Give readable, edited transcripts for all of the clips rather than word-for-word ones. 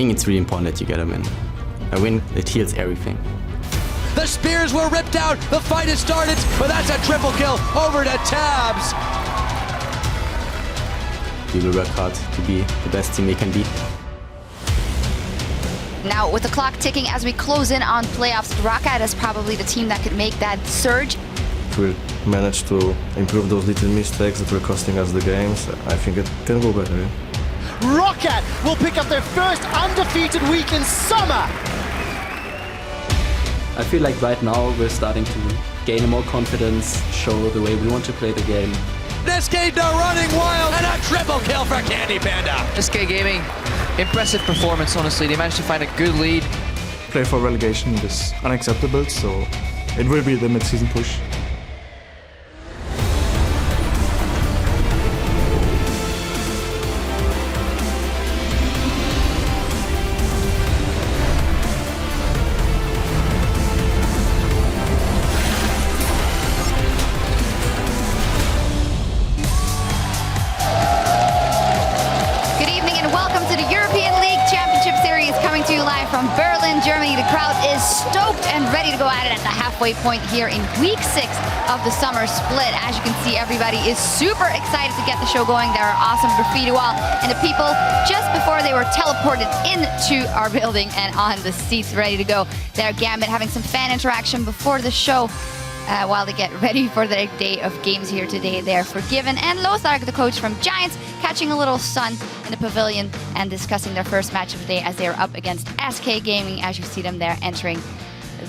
think it's really important that you get a win. A win, it heals everything. The spears were ripped out. The fight has started, but that's a triple kill over to Tabs. We will work hard to be the best team we can be. Now, with the clock ticking as we close in on playoffs, Rocket is probably the team that could make that surge. If we manage to improve those little mistakes that were costing us the games, I think it can go better. Rocket will pick up their first undefeated week in summer. I feel like right now we're starting to gain more confidence, show the way we want to play the game. SK now running wild, and a triple kill for Candy Panda. SK Gaming, impressive performance, honestly. They managed to find a good lead. Play for relegation is unacceptable, so it will be the mid-season push. From Berlin, Germany. The crowd is stoked and ready to go at it at the halfway point here in week 6 of the summer split. As you can see, everybody is super excited to get the show going. There are awesome graffiti wall and the people just before they were teleported into our building and on the seats ready to go. There, Gambit having some fan interaction before the show. While they get ready for their day of games here today. They're forgiven. And Lothar, the coach from Giants, catching a little sun in the pavilion and discussing their first match of the day as they are up against SK Gaming. As you see them there entering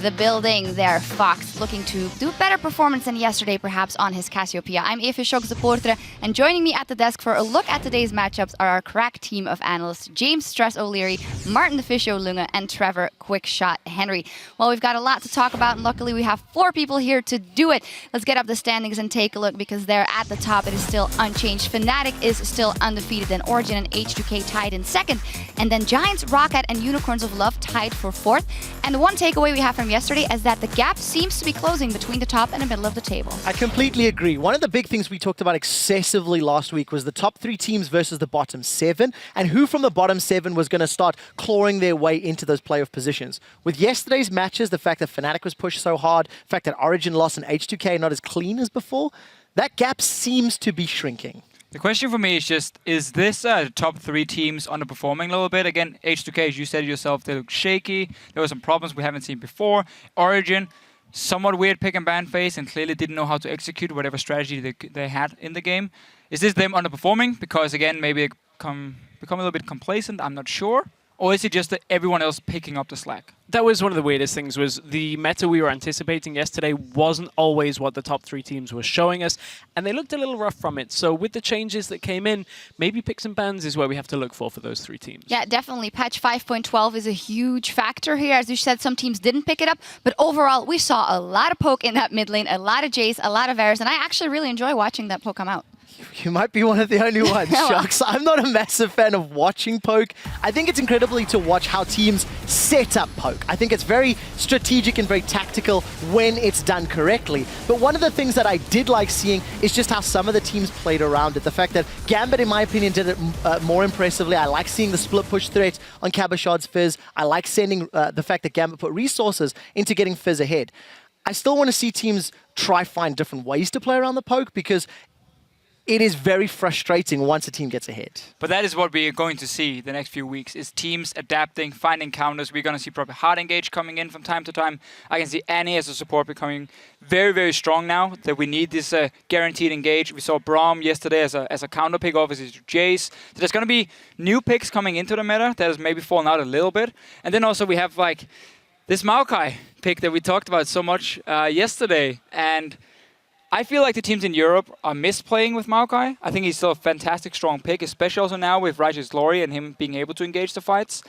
the building there. Fox looking to do a better performance than yesterday, perhaps, on his Cassiopeia. I'm Efe Schok, supporter, and joining me at the desk for a look at today's matchups are our crack team of analysts, James Stress O'Leary, Martin the Fisho Lunga, and Trevor Quickshot Henry. Well, we've got a lot to talk about, and luckily we have 4 people here to do it. Let's get up the standings and take a look, because they're at the top. It is still unchanged. Fnatic is still undefeated, then Origin and H2K tied in 2nd, and then Giants, Rocket, and Unicorns of Love tied for 4th. And the one takeaway we have from yesterday is that the gap seems to be closing between the top and the middle of the table. I completely agree. One of the big things we talked about excessively last week was the top 3 teams versus the bottom 7, and who from the bottom 7 was going to start clawing their way into those playoff positions. With yesterday's matches, the fact that Fnatic was pushed so hard, the fact that Origin lost and H2K not as clean as before, that gap seems to be shrinking. The question for me is just, is this top 3 teams underperforming a little bit? Again, H2K, as you said yourself, they look shaky. There were some problems we haven't seen before. Origin, somewhat weird pick and ban phase and clearly didn't know how to execute whatever strategy they had in the game. Is this them underperforming? Because again, maybe they become a little bit complacent, I'm not sure. Or is it just that everyone else picking up the slack? That was one of the weirdest things, was the meta we were anticipating yesterday wasn't always what the top 3 teams were showing us, and they looked a little rough from it. So with the changes that came in, maybe picks and bans is where we have to look for those 3 teams. Yeah, definitely. Patch 5.12 is a huge factor here. As you said, some teams didn't pick it up, but overall, we saw a lot of poke in that mid lane, a lot of Jace, a lot of Varus, and I actually really enjoy watching that poke come out. You might be one of the only ones, Shucks. I'm not a massive fan of watching poke. I think it's incredibly to watch how teams set up poke. I think it's very strategic and very tactical when it's done correctly. But one of the things that I did like seeing is just how some of the teams played around it. The fact that Gambit, in my opinion, did it more impressively. I like seeing the split push threat on Kabashad's Fizz. I like sending the fact that Gambit put resources into getting Fizz ahead. I still want to see teams try find different ways to play around the poke, because it is very frustrating once a team gets ahead. But that is what we are going to see the next few weeks, is teams adapting, finding counters. We're going to see probably hard engage coming in from time to time. I can see Annie as a support becoming very, very strong now, that we need this guaranteed engage. We saw Braum yesterday as a counter pick, obviously, to Jace. So there's going to be new picks coming into the meta that has maybe fallen out a little bit. And then also we have like this Maokai pick that we talked about so much yesterday. And I feel like the teams in Europe are misplaying with Maokai. I think he's still a fantastic, strong pick, especially also now with Righteous Glory and him being able to engage the fights.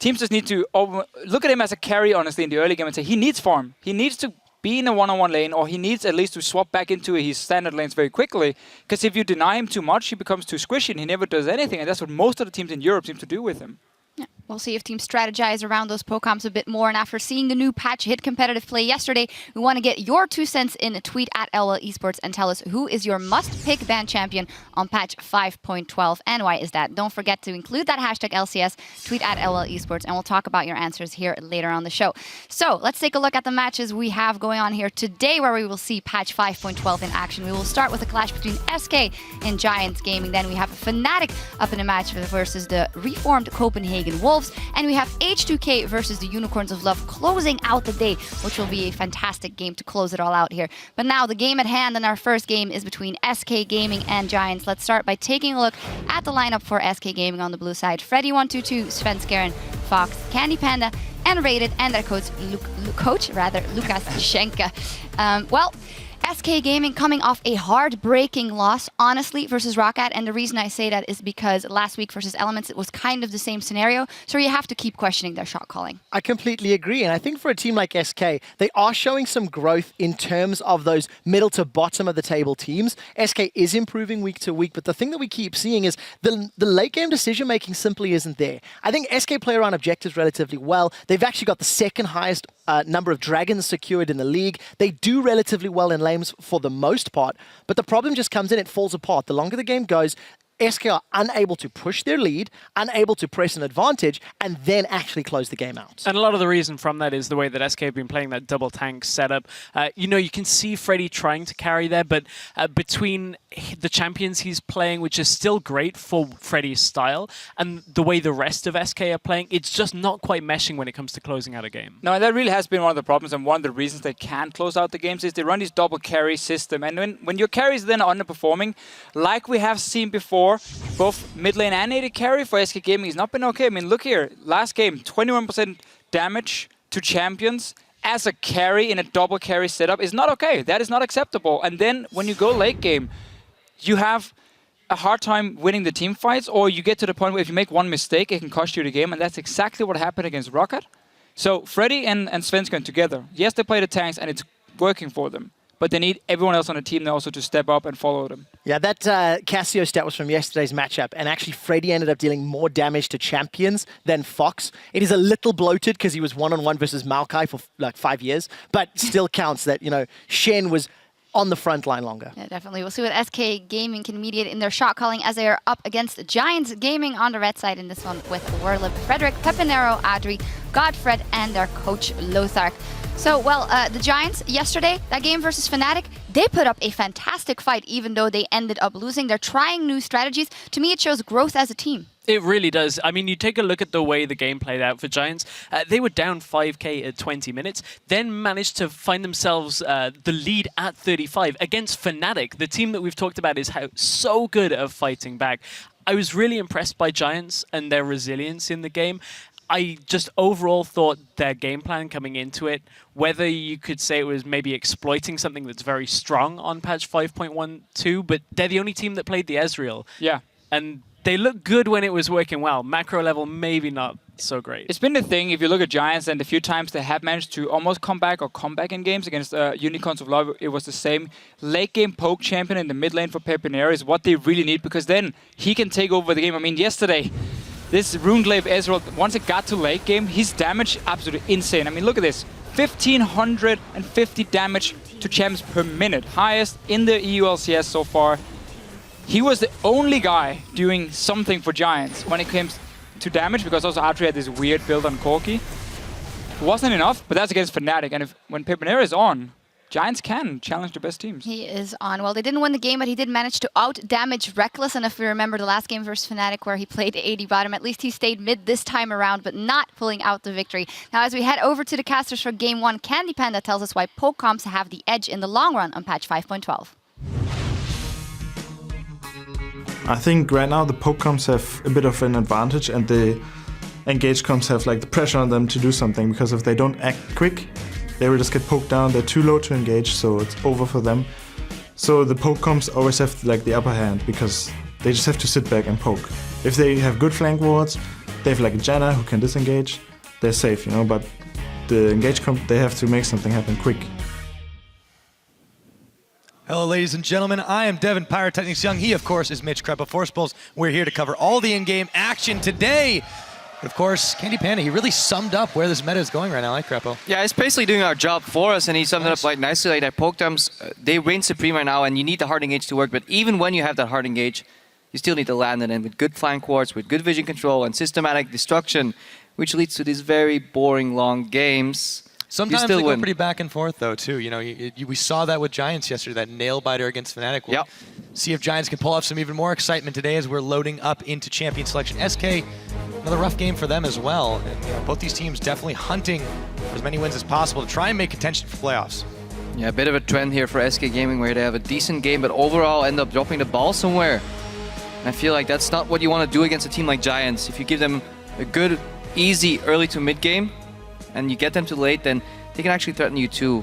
Teams just need to look at him as a carry, honestly, in the early game and say he needs farm. He needs to be in a one-on-one lane, or he needs at least to swap back into his standard lanes very quickly. Because if you deny him too much, he becomes too squishy and he never does anything. And that's what most of the teams in Europe seem to do with him. Yeah. We'll see if teams strategize around those POCOMs a bit more. And after seeing the new patch hit competitive play yesterday, we want to get your 2 cents in a tweet at LL Esports and tell us who is your must-pick ban champion on patch 5.12 and why is that. Don't forget to include that hashtag LCS, tweet at LL Esports, and we'll talk about your answers here later on the show. So let's take a look at the matches we have going on here today where we will see patch 5.12 in action. We will start with a clash between SK and Giants Gaming. Then we have Fnatic up in a match versus the reformed Copenhagen Wolves. And we have H2K versus the Unicorns of Love closing out the day, which will be a fantastic game to close it all out here. But now the game at hand and our first game is between SK Gaming and Giants. Let's start by taking a look at the lineup for SK Gaming on the blue side. Freddy122, Svenskeren, Fox, Candy Panda, and Rated, and their coach Lukas Schenke. SK Gaming coming off a heartbreaking loss, honestly, versus Roccat. And the reason I say that is because last week versus Elements, it was kind of the same scenario. So you have to keep questioning their shot calling. I completely agree. And I think for a team like SK, they are showing some growth in terms of those middle to bottom of the table teams. SK is improving week to week. But the thing that we keep seeing is the late game decision making simply isn't there. I think SK play around objectives relatively well. They've actually got the second highest number of dragons secured in the league. They do relatively well in lanes for the most part, but the problem just comes in, it falls apart. The longer the game goes, SK are unable to push their lead, unable to press an advantage, and then actually close the game out. And a lot of the reason from that is the way that SK have been playing that double tank setup. You can see Freddy trying to carry there, but between the champions he's playing, which is still great for Freddy's style, and the way the rest of SK are playing, it's just not quite meshing when it comes to closing out a game. No, and that really has been one of the problems, and one of the reasons they can't close out the games is they run this double carry system. And when your carries then are underperforming, like we have seen before, both mid lane and AD carry for SK Gaming has not been okay. I mean, look here. Last game, 21% damage to champions as a carry in a double carry setup is not okay. That is not acceptable. And then when you go late game, you have a hard time winning the team fights, or you get to the point where if you make one mistake, it can cost you the game. And that's exactly what happened against Roccat. So Freddy and Svenskeren together, yes, they play the tanks and it's working for them. But they need everyone else on the team now also to step up and follow them. Yeah, that Cassio stat was from yesterday's matchup, and actually Freddy ended up dealing more damage to champions than Fox. It is a little bloated because he was one-on-one versus Maokai for like 5 years, but still counts that, Shen was on the front line longer. Yeah, definitely. We'll see what SK Gaming can mediate in their shot calling as they are up against Giants Gaming on the red side in this one with Werlip, Frederick, Pepinero, Adri, Godfred, and their coach Lothar. So, the Giants, yesterday, that game versus Fnatic, they put up a fantastic fight even though they ended up losing. They're trying new strategies. To me, it shows growth as a team. It really does. I mean, you take a look at the way the game played out for Giants. They were down 5k at 20 minutes, then managed to find themselves the lead at 35 against Fnatic. The team that we've talked about is so good at fighting back. I was really impressed by Giants and their resilience in the game. I just overall thought their game plan coming into it, whether you could say it was maybe exploiting something that's very strong on patch 5.12, but they're the only team that played the Ezreal. Yeah. And they look good when it was working well. Macro level, maybe not so great. It's been the thing, if you look at Giants, and the few times they have managed to almost come back in games against Unicorns of Love, it was the same. Late game poke champion in the mid lane for Pepinero is what they really need, because then he can take over the game. I mean, yesterday, this Runeglaive Ezreal, once it got to late game, his damage absolutely insane. I mean, look at this. 1,550 damage to champs per minute. Highest in the EU LCS so far. He was the only guy doing something for Giants when it came to damage, because also Atri had this weird build on Corki. It wasn't enough, but that's against Fnatic. And when Pepinero is on, Giants can challenge the best teams. He is on. Well, they didn't win the game, but he did manage to out-damage Reckless. And if we remember the last game versus Fnatic where he played AD bottom, at least he stayed mid this time around, but not pulling out the victory. Now, as we head over to the casters for Game 1, Candy Panda tells us why POCOMs have the edge in the long run on patch 5.12. I think right now the POCOMs have a bit of an advantage, and the engaged comps have like the pressure on them to do something, because if they don't act quick, they will just get poked down. They're too low to engage, so it's over for them. So the POCOMs always have like the upper hand, because they just have to sit back and poke. If they have good flank wards, they have like a Janna who can disengage, they're safe, but the engaged comp, they have to make something happen quick. Hello, ladies and gentlemen. I am Devin Pyrotechnics Young. He, of course, is Mitch Krepa Force Bulls. We're here to cover all the in-game action today. But of course, Candy Panda, he really summed up where this meta is going right now, like Crepo. Yeah, he's basically doing our job for us, and he summed it up like nicely. Like that poke dumps, they reign supreme right now, and you need the hard engage to work. But even when you have that hard engage, you still need to land it in with good flank wards, with good vision control, and systematic destruction, which leads to these very boring long games. Sometimes they go pretty back and forth, though, too. You know, we saw that with Giants yesterday, that nail-biter against Fnatic. We'll see if Giants can pull off some even more excitement today as we're loading up into champion selection. SK, another rough game for them as well. And, you know, both these teams definitely hunting for as many wins as possible to try and make contention for playoffs. Yeah, a bit of a trend here for SK Gaming where they have a decent game, but overall end up dropping the ball somewhere. And I feel like that's not what you want to do against a team like Giants. If you give them a good, easy early to mid game, and you get them to late, then they can actually threaten you too.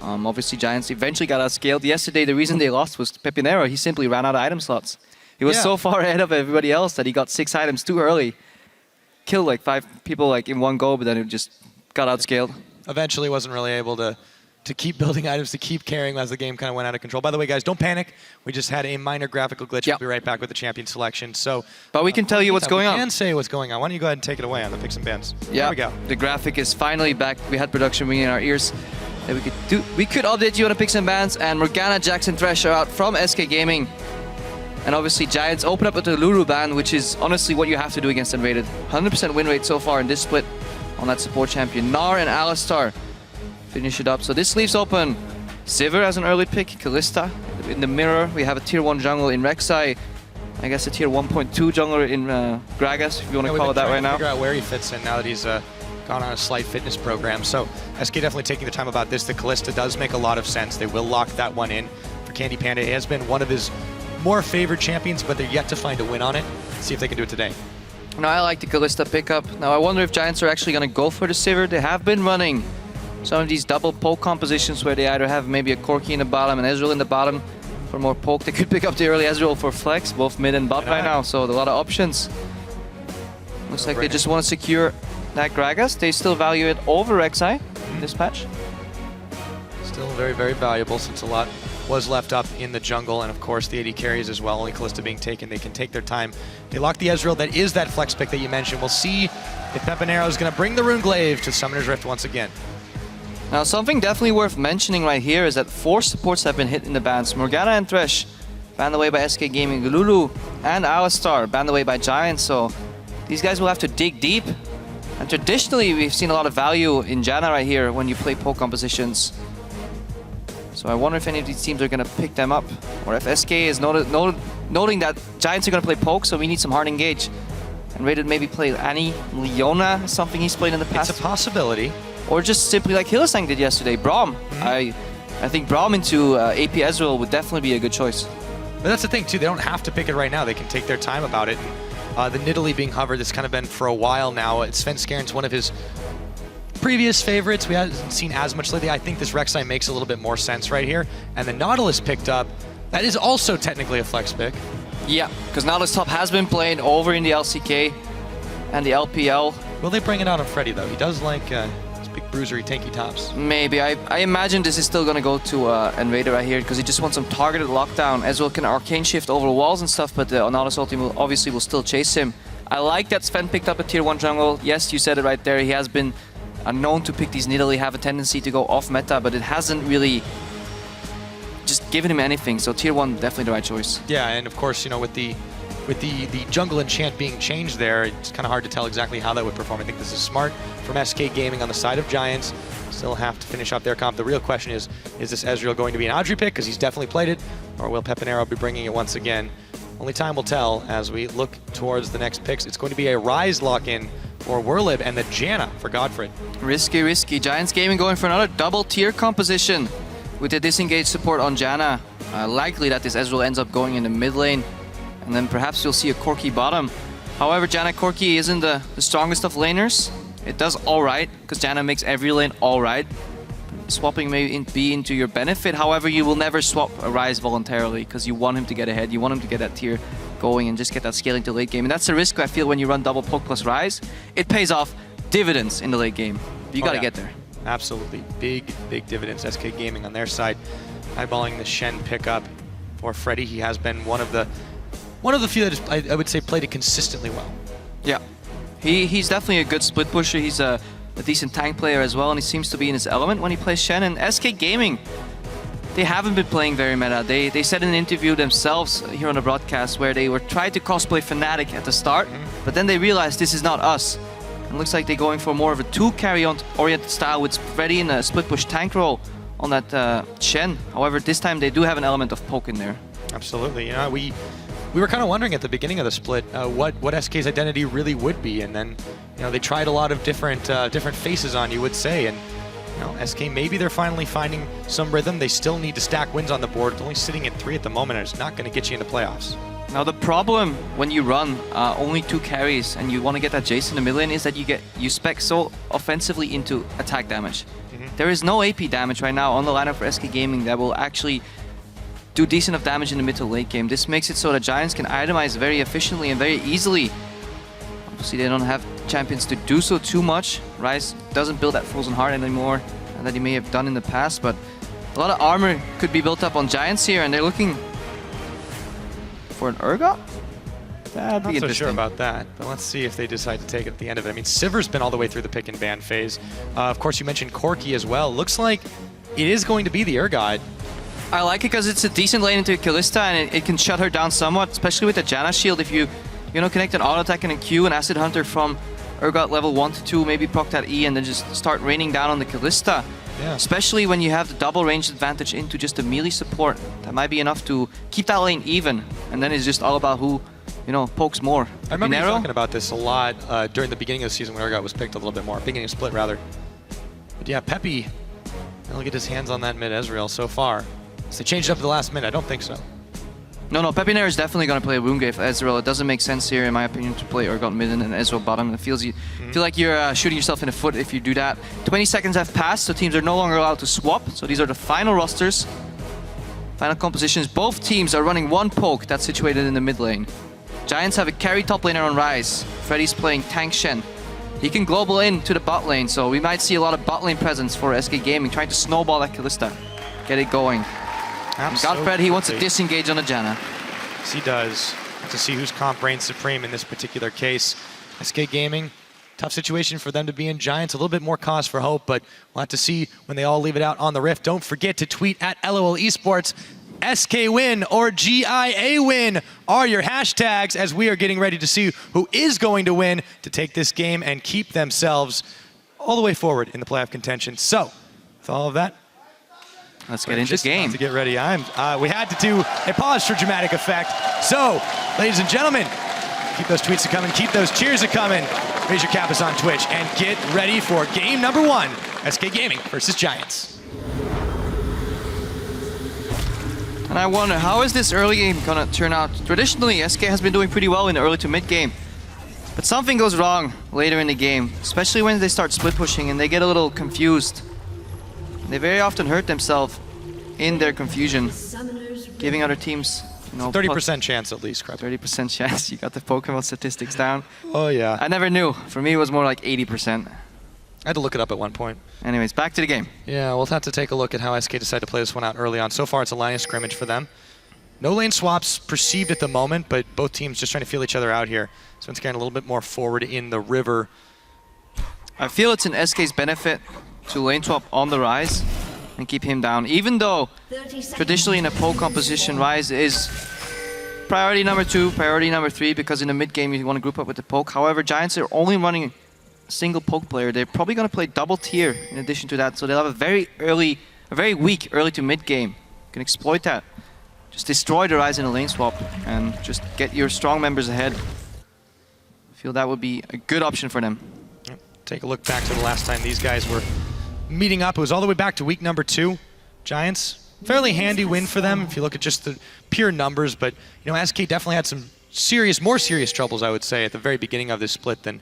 Obviously, Giants eventually got outscaled. Yesterday, the reason they lost was Pepinero. He simply ran out of item slots. He was so far ahead of everybody else that he got 6 items too early. Killed like 5 people like in one go, but then it just got outscaled. Eventually wasn't really able to keep building items, to keep carrying as the game kind of went out of control. By the way, guys, don't panic. We just had a minor graphical glitch. We'll be right back with the champion selection. So, but we can tell you what's going on. We can say what's going on. Why don't you go ahead and take it away on the picks and bans? Yeah, there we go. The graphic is finally back. We had production ringing in our ears. That we could update you on the picks and bans, and Morgana, Jackson, Thresh are out from SK Gaming. And obviously Giants open up with the Lulu ban, which is honestly what you have to do against Invaded. 100% win rate so far in this split on that support champion. Gnar and Alistar finish it up. So this leaves open Sivir as an early pick, Kalista in the mirror. We have a tier 1 jungle in Rek'Sai. I guess a tier 1.2 jungler in Gragas, if you want to call it that right now. Figure out where he fits in now that he's gone on a slight fitness program. So SK definitely taking the time about this. The Kalista does make a lot of sense. They will lock that one in for Candy Panda. He has been one of his more favored champions, but they're yet to find a win on it. Let's see if they can do it today. No, I like the Kalista pickup. Now I wonder if Giants are actually going to go for the Sivir. They have been running some of these double poke compositions where they either have maybe a Corki in the bottom and Ezreal in the bottom for more poke. They could pick up the early Ezreal for flex, both mid and bot right now, so a lot of options. Looks like they just want to secure that Gragas. They still value it over Rek'Sai in this patch. Still very, very valuable since a lot was left up in the jungle, and of course the AD carries as well. Only Kalista being taken, they can take their time. They lock the Ezreal. That is that flex pick that you mentioned. We'll see if Pepinero is going to bring the Rune Glaive to Summoner's Rift once again. Now something definitely worth mentioning right here is that 4 supports have been hit in the bans. Morgana and Thresh banned away by SK Gaming. Lulu and Alistar banned away by Giants, so these guys will have to dig deep. And traditionally we've seen a lot of value in Janna right here when you play poke compositions. So I wonder if any of these teams are going to pick them up, or if SK is noting that Giants are going to play poke, so we need some hard engage. And Rated maybe play Annie, Leona, something he's played in the past. It's a possibility. Or just simply like Hylissang did yesterday, Braum. I think Braum into AP Ezreal would definitely be a good choice. But that's the thing too, they don't have to pick it right now. They can take their time about it. The Nidalee being hovered, that's kind of been for a while now. Svenskern's one of his previous favorites. We haven't seen as much lately. I think this Rek'Sai makes a little bit more sense right here. And the Nautilus picked up. That is also technically a flex pick. Yeah, because Nautilus top has been playing over in the LCK and the LPL. Will they bring it out on Freddy though? He does like his big bruisery tanky tops. Maybe. I imagine this is still going to go to Invader right here because he just wants some targeted lockdown. As well can Arcane Shift over walls and stuff, but the Nautilus ulti obviously will still chase him. I like that Sven picked up a tier 1 jungle. Yes, you said it right there. He has been known to pick these Nidalee, have a tendency to go off meta, but it hasn't really just given him anything. So tier 1 definitely the right choice. Yeah, and of course, you know, with the jungle enchant being changed there, it's kind of hard to tell exactly how that would perform. I think this is smart from SK Gaming on the side of Giants. Still have to finish up their comp. The real question is this Ezreal going to be an Audrey pick, because he's definitely played it, or will Pepinero be bringing it once again? Only time will tell as we look towards the next picks. It's going to be a Ryze lock-in for Werlib and the Janna for Godfrey. Risky, risky. Giants Gaming going for another double tier composition with the disengaged support on Janna. Likely that this Ezreal ends up going in the mid lane, and then perhaps you'll see a Corki bottom. However, Janna Corki isn't the strongest of laners. It does alright, because Janna makes every lane alright. Swapping may be into your benefit. However, you will never swap a Ryze voluntarily, because you want him to get ahead. You want him to get that tier going and just get that scaling to late game. And that's the risk I feel when you run double poke plus Ryze. It pays off dividends in the late game. You gotta get there. Absolutely. Big, big dividends. SK Gaming on their side, eyeballing the Shen pickup for Freddy. He has been one of the few that I would say played it consistently well. Yeah. He's definitely a good split pusher. He's a decent tank player as well, and he seems to be in his element when he plays Shen. And SK Gaming, they haven't been playing very meta. They said in an interview themselves here on the broadcast where they were trying to cosplay Fnatic at the start, but then they realized this is not us. It looks like they're going for more of a 2-carry-oriented style with Freddy in a split push tank role on that Shen. However, this time they do have an element of poke in there. Absolutely. You know, we were kind of wondering at the beginning of the split what SK's identity really would be, and then they tried a lot of different faces on, you would say, and SK, maybe they're finally finding some rhythm. They still need to stack wins on the board. It's only sitting at 3 at the moment, and it's not going to get you into playoffs. Now the problem when you run only 2 carries and you want to get that Jace in the mid lane is that you spec so offensively into attack damage. There is no AP damage right now on the lineup for SK Gaming that will actually do decent enough damage in the mid to late game. This makes it so that Giants can itemize very efficiently and very easily. Obviously they don't have champions to do so too much. Ryze doesn't build that Frozen Heart anymore that he may have done in the past, but a lot of armor could be built up on Giants here, and they're looking for an Urgot? That'd be interesting. Not so sure about that, but let's see if they decide to take it at the end of it. I mean, Sivir's been all the way through the pick and ban phase. Of course, you mentioned Corki as well. Looks like it is going to be the Urgot. I like it because it's a decent lane into Kalista, and it can shut her down somewhat, especially with the Janna shield. If you connect an auto attack and a Q and Acid Hunter from Urgot level 1 to 2, maybe proc that E and then just start raining down on the Kalista. Yeah. Especially when you have the double range advantage into just a melee support. That might be enough to keep that lane even, and then it's just all about who pokes more. I remember you talking about this a lot during the beginning of the season when Urgot was picked a little bit more. Beginning of split, rather. But yeah, Peppy, he'll get his hands on that mid Ezreal so far. So they changed it up at the last minute? I don't think so. No, Peppy is definitely going to play Woundgrave for Ezreal. It doesn't make sense here, in my opinion, to play Urgot mid and Ezreal bottom. It feels feel like you're shooting yourself in the foot if you do that. 20 seconds have passed, so teams are no longer allowed to swap. So these are the final rosters. Final compositions. Both teams are running 1 poke that's situated in the mid lane. Giants have a carry top laner on Ryze. Freddy's playing tank Shen. He can global in to the bot lane, so we might see a lot of bot lane presence for SK Gaming, trying to snowball that Kalista. Get it going. Godfred, he wants to disengage on the Janna. Yes, he does. To see whose comp reigns supreme in this particular case. SK Gaming, tough situation for them to be in. Giants, a little bit more cause for hope, but we'll have to see when they all leave it out on the Rift. Don't forget to tweet at LOL Esports. SK win or GIA win are your hashtags, as we are getting ready to see who is going to win to take this game and keep themselves all the way forward in the playoff contention. So, with all of that, let's get into the game. To get ready, we had to do a pause for dramatic effect. So, ladies and gentlemen, keep those tweets coming, keep those cheers coming. Raise your Kappas on Twitch and get ready for game number 1, SK Gaming versus Giants. And I wonder, how is this early game gonna turn out? Traditionally, SK has been doing pretty well in the early to mid game. But something goes wrong later in the game, especially when they start split pushing and they get a little confused. They very often hurt themselves in their confusion, giving other teams, 30% chance at least, Crap. 30% chance. You got the Pokemon statistics down. Oh yeah. I never knew. For me, it was more like 80%. I had to look it up at one point. Anyways, back to the game. Yeah, we'll have to take a look at how SK decided to play this one out early on. So far, it's a line of scrimmage for them. No lane swaps perceived at the moment, but both teams just trying to feel each other out here. So it's getting a little bit more forward in the river. I feel it's in SK's benefit to lane swap on the Ryze and keep him down. Even though traditionally in a poke composition, Ryze is priority number 2, priority number 3, because in the mid game you want to group up with the poke. However, Giants are only running a single poke player. They're probably going to play double tier in addition to that, so they'll have a very weak early to mid game. You can exploit that. Just destroy the Ryze in a lane swap and just get your strong members ahead. I feel that would be a good option for them. Take a look back to the last time these guys were meeting up. It was all the way back to week number 2. Giants, fairly handy win for them if you look at just the pure numbers, but SK definitely had some more serious troubles, I would say, at the very beginning of this split than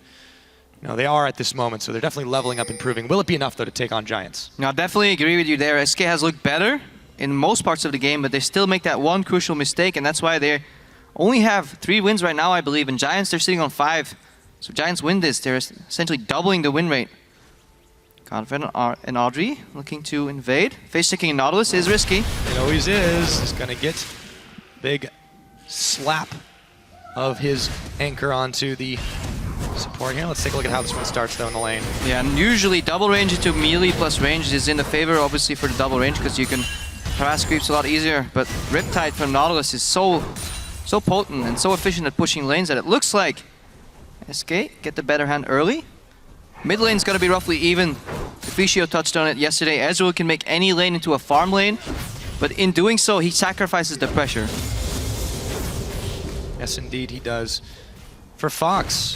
they are at this moment, so they're definitely leveling up, improving. Will it be enough, though, to take on Giants? No, I definitely agree with you there. SK has looked better in most parts of the game, but they still make that one crucial mistake, and that's why they only have 3 wins right now, I believe, and Giants, they're sitting on 5. So Giants win this. They're essentially doubling the win rate. Godfred and Audrey looking to invade. Face-checking Nautilus is risky. It always is. He's going to get big slap of his anchor onto the support here. Let's take a look at how this one starts though in the lane. Yeah, and usually double range into melee plus range is in the favor, obviously, for the double range, because you can harass creeps a lot easier. But Riptide from Nautilus is so potent and so efficient at pushing lanes that it looks like SK get the better hand early. Mid lane's gonna be roughly even. Deficio touched on it yesterday. Ezreal can make any lane into a farm lane, but in doing so, he sacrifices the pressure. Yes, indeed, he does. For Fox,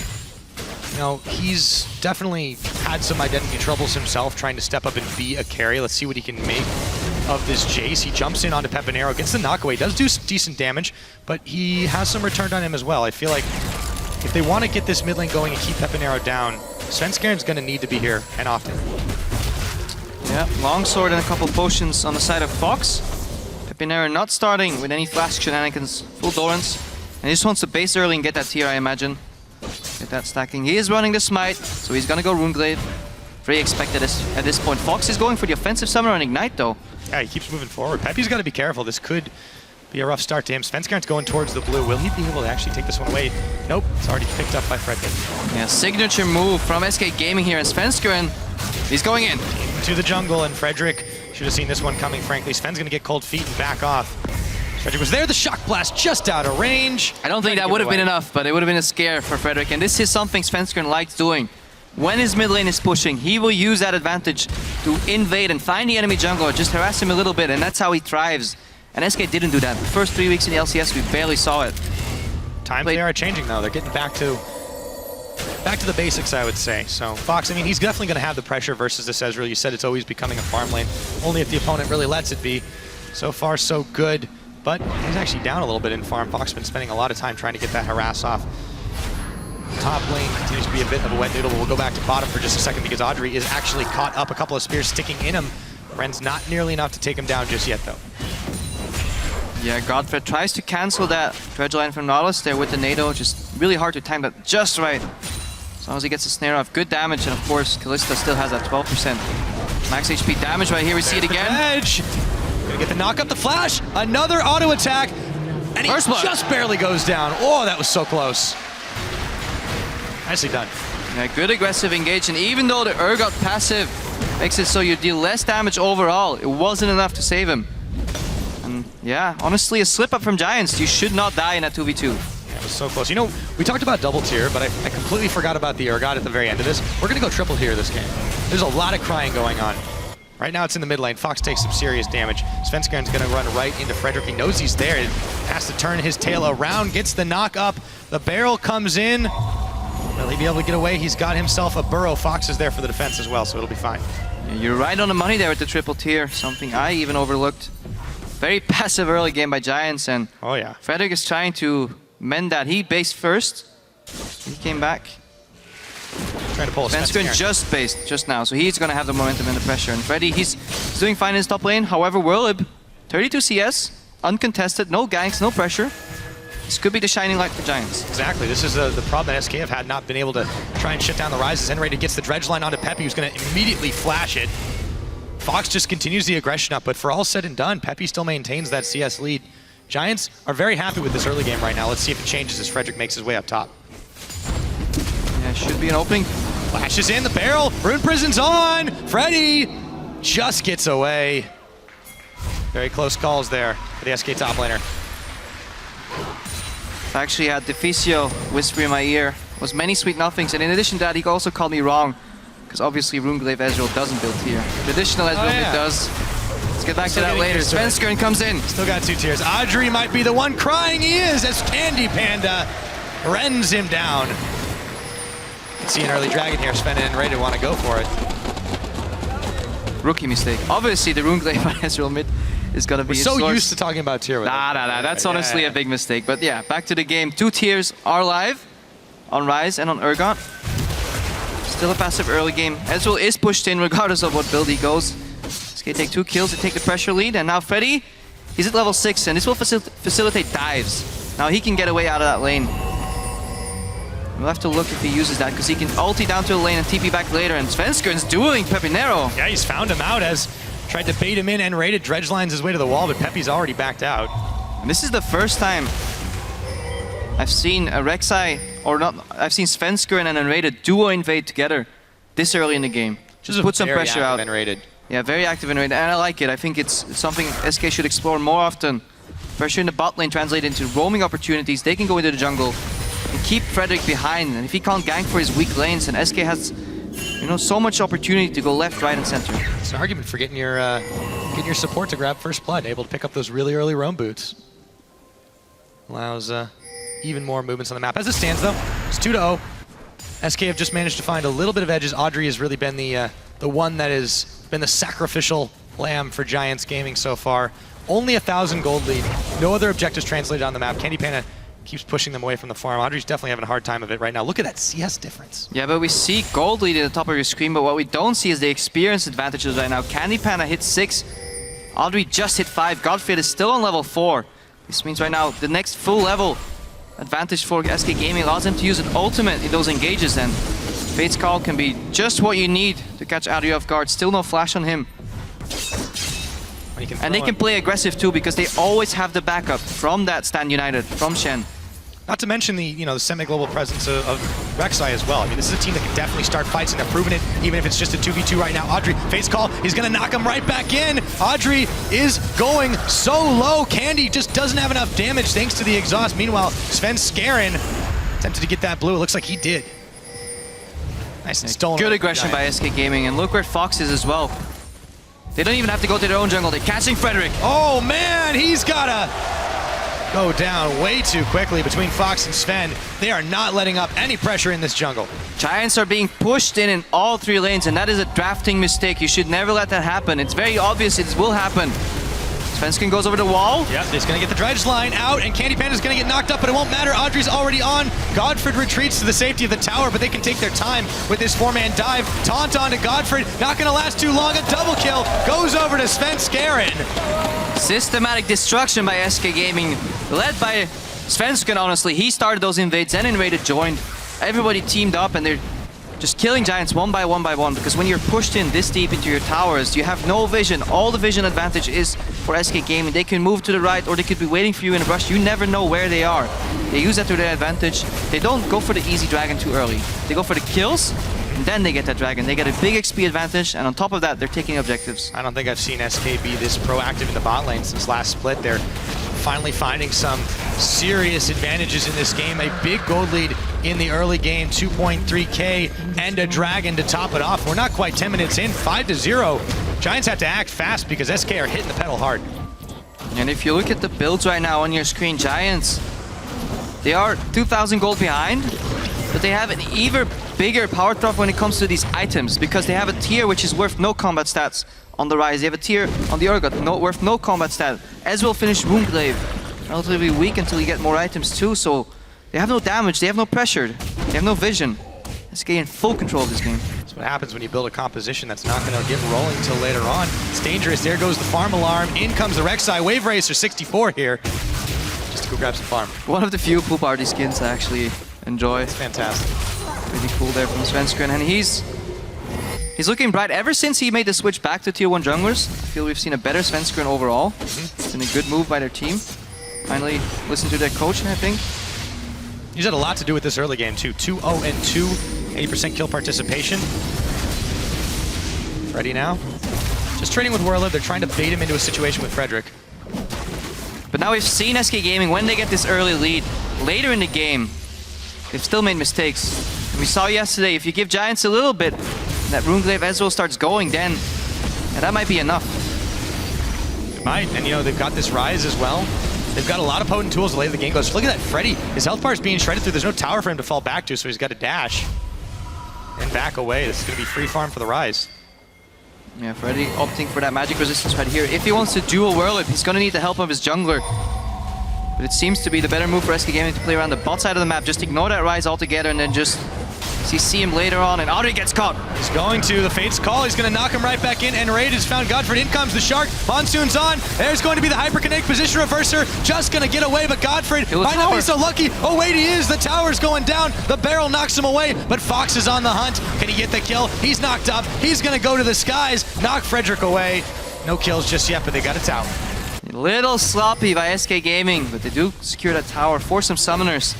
you know, he's definitely had some identity troubles himself trying to step up and be a carry. Let's see what he can make of this Jace. He jumps in onto Pepinero, gets the knockaway, does do decent damage, but he has some returned on him as well. I feel like if they want to get this mid lane going and keep Pepinero down, Svenskern's going to need to be here, and often. Yeah, longsword and a couple potions on the side of Fox. Pepinero not starting with any flash shenanigans, full Dorans. And he just wants to base early and get that tier, I imagine. Get that stacking. He is running the smite, so he's gonna go Runeglaive. Very expected at this point. Fox is going for the offensive Summer on Ignite though. Yeah, he keeps moving forward. Peppy's got to be careful. This could be a rough start to him. Svenskern's going towards the blue. Will he be able to actually take this one away? Nope, it's already picked up by Frederick. Yeah, signature move from SK Gaming here, and Svenskern, he's going in. To the jungle, and Frederick should have seen this one coming, frankly. Sven's gonna get cold feet and back off. Frederick was there, the shock blast just out of range. I don't think that would have been enough, but it would have been a scare for Frederick, and this is something Svenskern likes doing. When his mid lane is pushing, he will use that advantage to invade and find the enemy jungler, just harass him a little bit, and that's how he thrives. And SK didn't do that. The first 3 weeks in the LCS, we barely saw it. Times they are changing though. They're getting back to the basics, I would say. So Fox, I mean, he's definitely going to have the pressure versus this Ezreal. You said it's always becoming a farm lane, only if the opponent really lets it be. So far, so good. But he's actually down a little bit in farm. Fox has been spending a lot of time trying to get that harass off. Top lane continues to be a bit of a wet noodle, but we'll go back to bottom for just a second because Audrey is actually caught up. A couple of spears sticking in him. Ren's not nearly enough to take him down just yet, though. Yeah, Godfred tries to cancel that dredge line from Nautilus there with the NATO. Just really hard to time that just right. As long as he gets a snare off, good damage, and of course, Kalista still has that 12% max HP damage right here. We see it again. Edge. Gonna get the knock up, the flash, another auto attack, and he just barely goes down. Oh, that was so close. Nicely done. Yeah, good aggressive engage, and even though the Urgot passive makes it so you deal less damage overall, it wasn't enough to save him. And yeah, honestly, a slip up from Giants. You should not die in that 2v2. Yeah, it was so close. You know, we talked about double tier, but I completely forgot about the Urgot at the very end of this. We're gonna go triple tier this game. There's a lot of crying going on. Right now it's in the mid lane. Fox takes some serious damage. Svenskern's gonna run right into Frederick. He knows he's there. He has to turn his tail around, gets the knock up. The barrel comes in. Will he be able to get away? He's got himself a burrow. Fox is there for the defense as well, so it'll be fine. Yeah, you're right on the money there with the triple tier, something I even overlooked. Very passive early game by Giants, and oh yeah, Frederick is trying to mend that. He based first. He came back. Trying to pull a Svenskern just based just now, so he's going to have the momentum and the pressure. And Freddy, he's doing fine in his top lane. However, Whirlib, 32 CS, uncontested, no ganks, no pressure. This could be the shining light for Giants. Exactly. This is the problem that SK have had, not been able to try and shut down the rises. Enrated gets the dredge line onto Peppy, who's going to immediately flash it. Fox just continues the aggression up, but for all said and done, Peppy still maintains that CS lead. Giants are very happy with this early game right now. Let's see if it changes as Frederick makes his way up top. Yeah, should be an opening. Flashes in the barrel. Rune Prison's on. Freddy just gets away. Very close calls there for the SK top laner. I actually had Deficio whisper in my ear. Was many sweet nothings, and in addition to that, he also called me wrong. Because obviously Runeglaive Ezreal doesn't build tier. Traditional Ezreal it does. Let's get back to that later. Svenskern comes in. Still got 2 tiers. Audrey might be the one crying. He is, as Candy Panda rends him down. You can see an early dragon here. Sven and Ray want to go for it. Rookie mistake. Obviously the Runeglaive on Ezreal mid is going to be We're so used to talking about tier with Nah. That's honestly a big mistake. But yeah, back to the game. 2 tiers are live on Ryze and on Urgot. Still a passive early game. Ezreal is pushed in regardless of what build he goes. SK take 2 kills to take the pressure lead, and now Freddy, he's at level 6, and this will facilitate dives. Now he can get away out of that lane. We'll have to look if he uses that, because he can ulti down to the lane and TP back later, and Svenskern's dueling Pepinero. Yeah, he's found him out as tried to bait him in and raided dredge lines his way to the wall, but Peppy's already backed out. And this is the first time I've seen a Rek'Sai or not, I've seen Svensker and Enrated duo invade together this early in the game. Just put some pressure out. Enrated. Yeah, very active Enrated, and I like it. I think it's something SK should explore more often. Pressure in the bot lane translated into roaming opportunities. They can go into the jungle and keep Frederick behind. And if he can't gank for his weak lanes, and SK has, you know, so much opportunity to go left, right, and center. It's an argument for getting your support to grab first blood, able to pick up those really early roam boots. Allows even more movements on the map. As it stands, though, it's 2-0. SK have just managed to find a little bit of edges. Audrey has really been the one that has been the sacrificial lamb for Giants Gaming so far. Only 1,000 gold lead. No other objectives translated on the map. Candy Panda keeps pushing them away from the farm. Audrey's definitely having a hard time of it right now. Look at that CS difference. Yeah, but we see gold lead at the top of your screen, but what we don't see is the experience advantages right now. Candy Panda hit 6. Audrey just hit 5. Godfrey is still on level 4. This means right now the next full level advantage for SK Gaming allows them to use an ultimate in those engages, and Fate's Call can be just what you need to catch Audrey off guard. Still no flash on him. And they can play aggressive too, because they always have the backup from that Stand United, from Shen. Not to mention the semi-global presence of Rek'Sai as well. I mean, this is a team that can definitely start fights, and they're proving it, even if it's just a 2v2 right now. Audrey, face call, he's gonna knock him right back in. Audrey is going so low. Candy just doesn't have enough damage thanks to the exhaust. Meanwhile, Sven Skaren attempted to get that blue. It looks like he did. Nice and stolen. Good aggression by SK Gaming, and look where Fox is as well. They don't even have to go to their own jungle. They're catching Frederick. Oh man, he's gotta go down way too quickly between Fox and Sven. They are not letting up any pressure in this jungle. Giants are being pushed in all 3 lanes, and that is a drafting mistake. You should never let that happen. It's very obvious it will happen. Svensson goes over the wall. Yep, he's gonna get the dredge line out, and Candy Panda's gonna get knocked up, but it won't matter. Audrey's already on. Godfred retreats to the safety of the tower, but they can take their time with this 4-man dive. Taunt on to Godfred, not gonna last too long. A double kill goes over to Sven Skaren. Systematic destruction by SK Gaming, led by Svensson, honestly. He started those invades, and Invaded joined. Everybody teamed up, and they're just killing Giants one by one, because when you're pushed in this deep into your towers, you have no vision. All the vision advantage is for SK Gaming. They can move to the right, or they could be waiting for you in a rush. You never know where they are. They use that to their advantage. They don't go for the easy dragon too early. They go for the kills, and then they get that dragon. They get a big XP advantage, and on top of that, they're taking objectives. I don't think I've seen SK be this proactive in the bot lane since last split. They're finally finding some serious advantages in this game. A big gold lead in the early game, 2.3k and a dragon to top it off. We're not quite 10 minutes in, 5-0. Giants have to act fast because SK are hitting the pedal hard. And if you look at the builds right now on your screen, Giants, they are 2,000 gold behind, but they have an even bigger power drop when it comes to these items, because they have a tier which is worth no combat stats on the Rise. They have a tier on the Urgot worth no combat stat. As will finish Woundglaive, relatively weak until you get more items too, so they have no damage, they have no pressure, they have no vision. SK in full control of this game. That's what happens when you build a composition that's not going to get rolling until later on. It's dangerous. There goes the farm alarm. In comes the Rek'Sai. Wave Racer 64 here, just to go grab some farm. One of the few pool party skins I actually enjoy. It's fantastic. Really cool there from Svensson, and he's looking bright. Ever since he made the switch back to tier 1 junglers, I feel we've seen a better Svensson overall. It's been a good move by their team. Finally listen to their coach, I think. He's had a lot to do with this early game too. 2-0-2, 80% kill participation. Ready now? Just trading with Werler. They're trying to bait him into a situation with Frederick. But now we've seen SK Gaming, when they get this early lead, later in the game, they've still made mistakes. And we saw yesterday, if you give Giants a little bit, and that Runeglaive Ezreal starts going, then that might be enough. It might, and they've got this Rise as well. They've got a lot of potent tools to lay the game goes. Look at that, Freddy. His health bar is being shredded through. There's no tower for him to fall back to, so he's got to dash and back away. This is going to be free farm for the Rise. Yeah, Freddy opting for that magic resistance right here. If he wants to dual Whirlwhip, he's going to need the help of his jungler. But it seems to be the better move for SK Gaming to play around the bot side of the map. Just ignore that Rise altogether, and then just see him later on, and Audrey gets caught. He's going to the Fate's Call. He's going to knock him right back in, and Raid has found Godfred. In comes the Shark. Monsoon's on. There's going to be the Hyperconnect position reverser. Just going to get away, but Godfred might not be so lucky. Oh, wait, he is. The tower's going down. The barrel knocks him away, but Fox is on the hunt. Can he get the kill? He's knocked up. He's going to go to the skies, knock Frederick away. No kills just yet, but they got a tower. A little sloppy by SK Gaming, but they do secure that tower, force some summoners.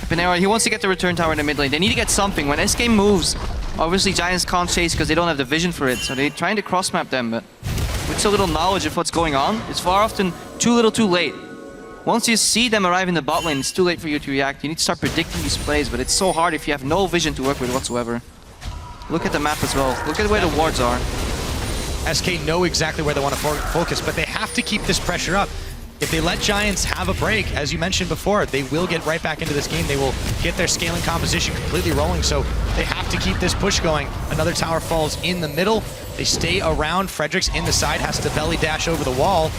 Pinero, he wants to get the return tower in the mid lane. They need to get something. When SK moves, obviously Giants can't chase because they don't have the vision for it. So they're trying to cross-map them, but with so little knowledge of what's going on, it's far often too little too late. Once you see them arrive in the bot lane, it's too late for you to react. You need to start predicting these plays, but it's so hard if you have no vision to work with whatsoever. Look at the map as well. Look at where the wards are. SK know exactly where they want to focus, but they have to keep this pressure up. If they let Giants have a break, as you mentioned before, they will get right back into this game. They will get their scaling composition completely rolling, so they have to keep this push going. Another tower falls in the middle. They stay around. Fredericks in the side has to belly dash over the wall.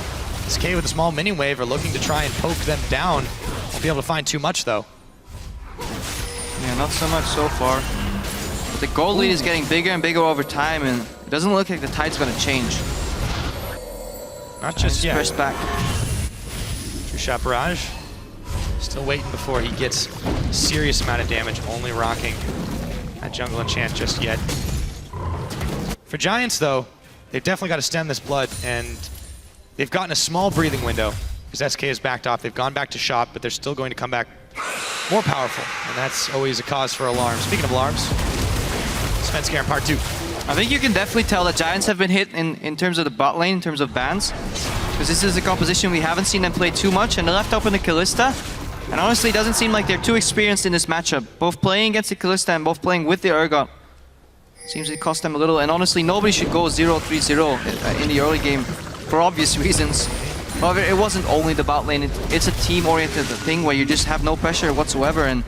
SK with a small mini wave are looking to try and poke them down. Won't be able to find too much, though. Yeah, not so much so far. But the gold lead is getting bigger and bigger over time, and it doesn't look like the tide's going to change. Not just yet. Pressed back. True shot barrage. Still waiting before he gets a serious amount of damage, only rocking that jungle enchant just yet. For Giants, though, they've definitely got to stem this blood, and they've gotten a small breathing window because SK has backed off. They've gone back to shop, but they're still going to come back more powerful, and that's always a cause for alarm. Speaking of alarms, FLICKR in part 2. I think you can definitely tell that Giants have been hit in terms of the bot lane, in terms of bans. Because this is a composition we haven't seen them play too much, and they left open the Kalista. And honestly, it doesn't seem like they're too experienced in this matchup. Both playing against the Kalista and both playing with the Urgot. Seems it cost them a little, and honestly, nobody should go 0-3-0 in the early game for obvious reasons. However, it wasn't only the bot lane, it's a team-oriented thing where you just have no pressure whatsoever. And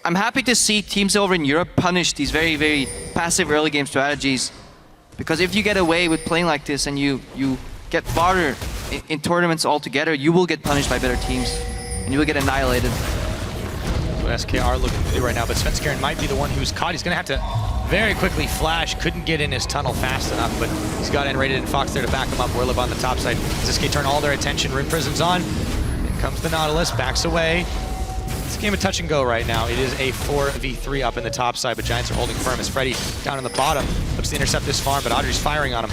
I'm happy to see teams over in Europe punish these very, very passive early game strategies. Because if you get away with playing like this and you get farther in tournaments altogether, you will get punished by better teams. And you will get annihilated. What SK are looking to do right now, but FLICKR might be the one who's caught. He's going to have to very quickly flash. Couldn't get in his tunnel fast enough, but he's got N-rated and Fox there to back him up. Warlib on the top side. As SK turn all their attention, Rune Prism's on. In comes the Nautilus, backs away. It's a game of touch and go right now. It is a 4v3 up in the top side, but Giants are holding firm as Freddy down in the bottom looks to intercept this farm, but Audrey's firing on him.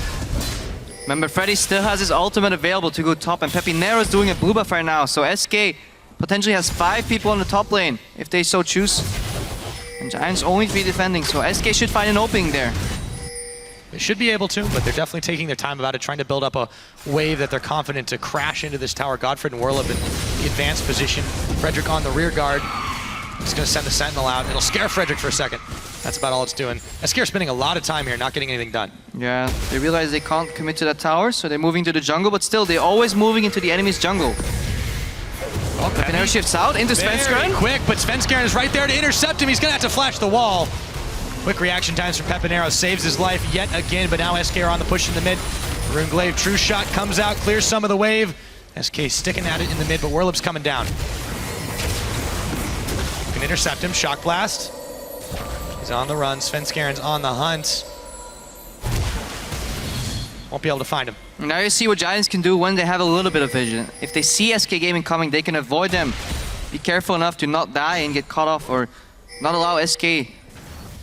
Remember, Freddy still has his ultimate available to go top, and Pepinero is doing a blue buff right now, so SK potentially has 5 people on the top lane if they so choose. And Giants only 3 defending, so SK should find an opening there. They should be able to, but they're definitely taking their time about it, trying to build up a wave that they're confident to crash into this tower. Godfred and Warlib in the advanced position. Frederick on the rear guard. He's going to send the Sentinel out. It'll scare Frederick for a second. That's about all it's doing. SK spending a lot of time here, not getting anything done. Yeah, they realize they can't commit to that tower, so they're moving to the jungle, but still, they're always moving into the enemy's jungle. Okay. Pepinero shifts out into Very FLICKR. quick, but FLICKR is right there to intercept him. He's going to have to flash the wall. Quick reaction times from Pepinero, saves his life yet again, but now SK are on the push in the mid. Rune Glaive, true shot, comes out, clears some of the wave. SK sticking at it in the mid, but Warlib's coming down. Can intercept him, Shock Blast. He's on the run, FLICKR's on the hunt. Won't be able to find him. Now you see what Giants can do when they have a little bit of vision. If they see SK Gaming coming, they can avoid them. Be careful enough to not die and get caught off, or not allow SK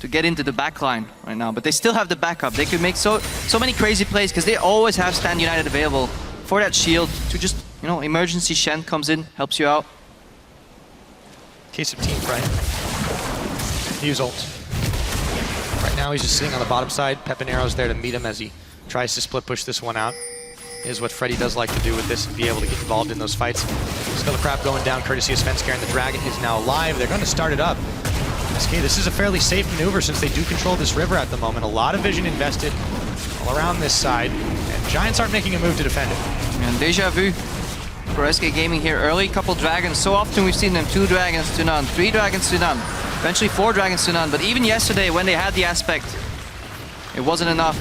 to get into the backline right now. But they still have the backup. They could make so many crazy plays because they always have Stand United available for that shield to just, you know, emergency Shen comes in, helps you out. Case of team fight. Use ult. Right now he's just sitting on the bottom side. Pepinero's there to meet him as he tries to split push this one out. Is what Freddy does like to do with this, be able to get involved in those fights. Still a crap going down courtesy of FLICKR, and the Dragon is now alive. They're going to start it up. SK, this is a fairly safe maneuver since they do control this river at the moment. A lot of vision invested all around this side, and Giants aren't making a move to defend it. And deja vu for SK Gaming here. Early couple dragons. So often we've seen them 2 dragons to none, 3 dragons to none, eventually 4 dragons to none. But even yesterday when they had the aspect, it wasn't enough.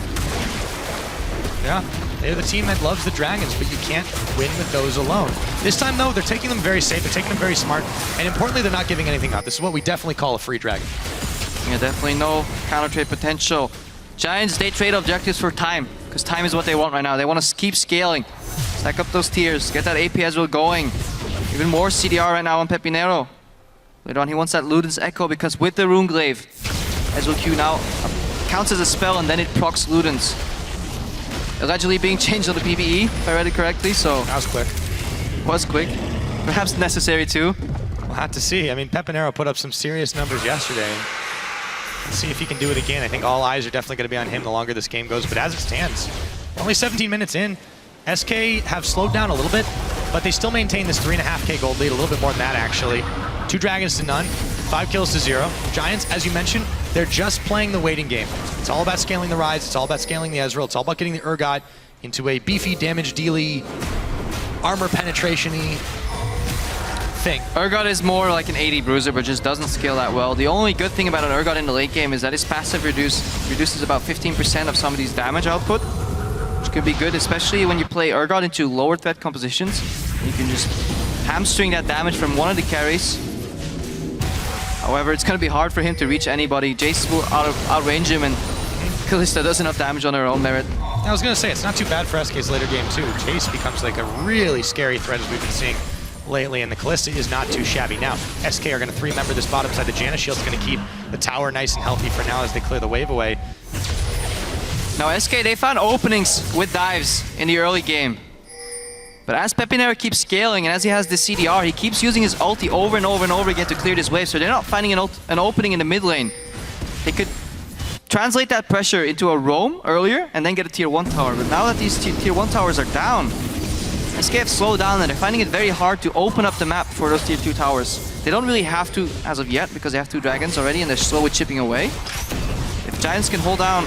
Yeah, they're the team that loves the dragons, but you can't win with those alone. This time, though, they're taking them very safe, they're taking them very smart, and importantly, they're not giving anything up. This is what we definitely call a free dragon. Yeah, definitely no counter-trade potential. Giants, they trade objectives for time, because time is what they want right now. They want to keep scaling, stack up those tiers, get that AP as well going. Even more CDR right now on Pepinero. Later on, he wants that Luden's Echo, because with the Rune Glaive, as well Q now counts as a spell, and then it procs Luden's. Allegedly being changed on the PvE, if I read it correctly, so... That was quick. Was quick. Perhaps necessary too. We'll have to see. I mean, Pepinero put up some serious numbers yesterday. Let's see if he can do it again. I think all eyes are definitely going to be on him the longer this game goes. But as it stands, only 17 minutes in, SK have slowed down a little bit, but they still maintain this 3.5K gold lead, a little bit more than that actually. 2 dragons to none, 5 kills to 0. Giants, as you mentioned, they're just playing the waiting game. It's all about scaling the Ryze, it's all about scaling the Ezreal, it's all about getting the Urgot into a beefy damage dealy, armor penetration-y thing. Urgot is more like an 80 bruiser, but just doesn't scale that well. The only good thing about an Urgot in the late game is that his passive reduces about 15% of somebody's damage output, which could be good, especially when you play Urgot into lower threat compositions. You can just hamstring that damage from one of the carries. However, it's going to be hard for him to reach anybody. Jace will outrange him, and Kalista does enough damage on her own merit. I was going to say, it's not too bad for SK's later game too. Jace becomes like a really scary threat as we've been seeing lately, and the Kalista is not too shabby. Now, SK are going to 3-member this bottom side. The Janna shield's going to keep the tower nice and healthy for now as they clear the wave away. Now SK, they found openings with dives in the early game. But as Pepinero keeps scaling and as he has the CDR, he keeps using his ulti over and over and over again to clear this wave, so they're not finding an opening in the mid lane. They could translate that pressure into a roam earlier and then get a tier 1 tower. But now that these tier 1 towers are down, SK have slowed down and they're finding it very hard to open up the map for those tier 2 towers. They don't really have to as of yet because they have 2 dragons already and they're slowly chipping away. If Giants can hold down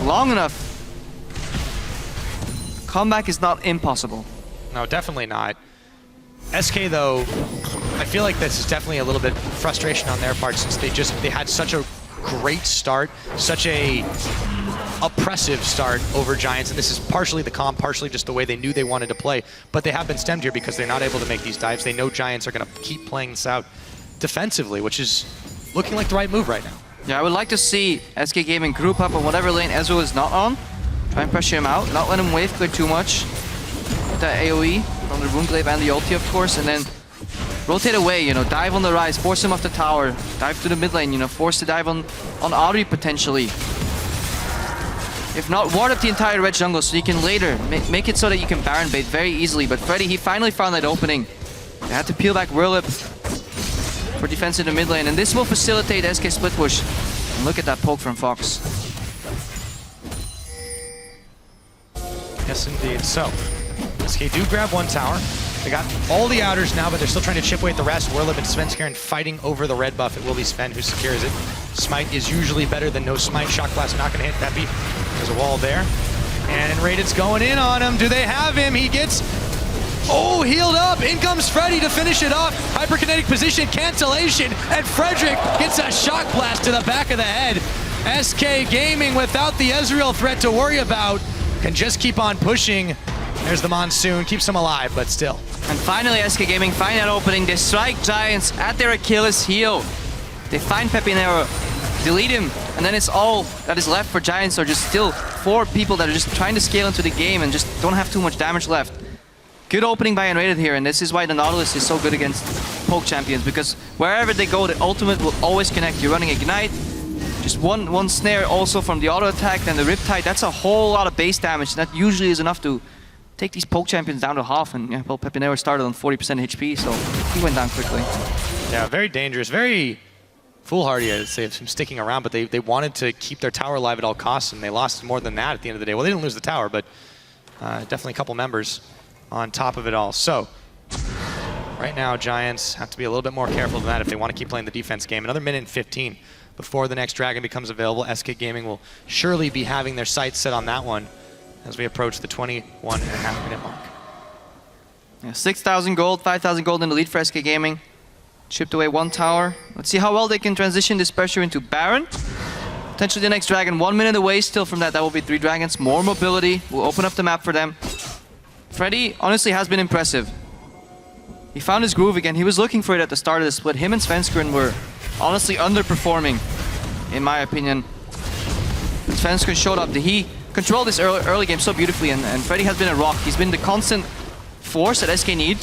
long enough, comeback is not impossible. No, definitely not. SK though, I feel like this is definitely a little bit frustration on their part since they had such a great start, such a oppressive start over Giants, and this is partially the comp, partially just the way they knew they wanted to play, but they have been stemmed here because they're not able to make these dives. They know Giants are going to keep playing this out defensively, which is looking like the right move right now. Yeah, I would like to see SK Gaming group up on whatever lane Ezreal is not on, try and pressure him out, not let him wave clear too much. That AoE from the Runeglaive and the ulti, of course, and then rotate away, you know, dive on the Ryze, force him off the tower, dive to the mid lane, you know, force the dive on Audrey potentially. If not, ward up the entire red jungle so you can later make it so that you can Baron bait very easily. But Freddy, he finally found that opening. They had to peel back Whirlip for defense in the mid lane, and this will facilitate SK split push. And look at that poke from Fox. Yes, indeed. So, SK do grab 1 tower. They got all the outers now, but they're still trying to chip away at the rest. Whirlip and Svenskeren fighting over the red buff. It will be Sven who secures it. Smite is usually better than no smite. Shock Blast not going to hit Peppy. There's a wall there. And Raided's going in on him. Do they have him? He gets... Oh, healed up. In comes Freddy to finish it off. Hyperkinetic position, cancellation, and Frederick gets a Shock Blast to the back of the head. SK Gaming, without the Ezreal threat to worry about, can just keep on pushing. There's the Monsoon, keeps them alive, but still. And finally, SK Gaming find that opening. They strike Giants at their Achilles heel. They find Pepinero, delete him, and then it's all that is left for Giants are just still 4 people that are just trying to scale into the game and just don't have too much damage left. Good opening by Unrated here, and this is why the Nautilus is so good against poke champions, because wherever they go, the ultimate will always connect. You're running Ignite, just one snare also from the auto attack, then the Riptide. That's a whole lot of base damage. That usually is enough to take these poke champions down to half, and yeah, well, Pepinero started on 40% HP, so he went down quickly. Yeah, very dangerous, very foolhardy, I'd say, of him sticking around, but they wanted to keep their tower alive at all costs, and they lost more than that at the end of the day. Well, they didn't lose the tower, but definitely a couple members on top of it all. So, right now, Giants have to be a little bit more careful than that if they want to keep playing the defense game. Another minute and 15 before the next Dragon becomes available. SK Gaming will surely be having their sights set on that one as we approach the 21.5-minute mark. Yeah, 6,000 gold, 5,000 gold in the lead for SK Gaming. Chipped away 1 tower. Let's see how well they can transition this pressure into Baron. Potentially the next Dragon, 1 minute away still from that. That will be 3 Dragons. More mobility will open up the map for them. Freddy honestly has been impressive. He found his groove again. He was looking for it at the start of the split. Him and Svenskeren were honestly underperforming, in my opinion. But Svenskeren showed up. He controlled this early game so beautifully, and Freddy has been a rock. He's been the constant force that SK need.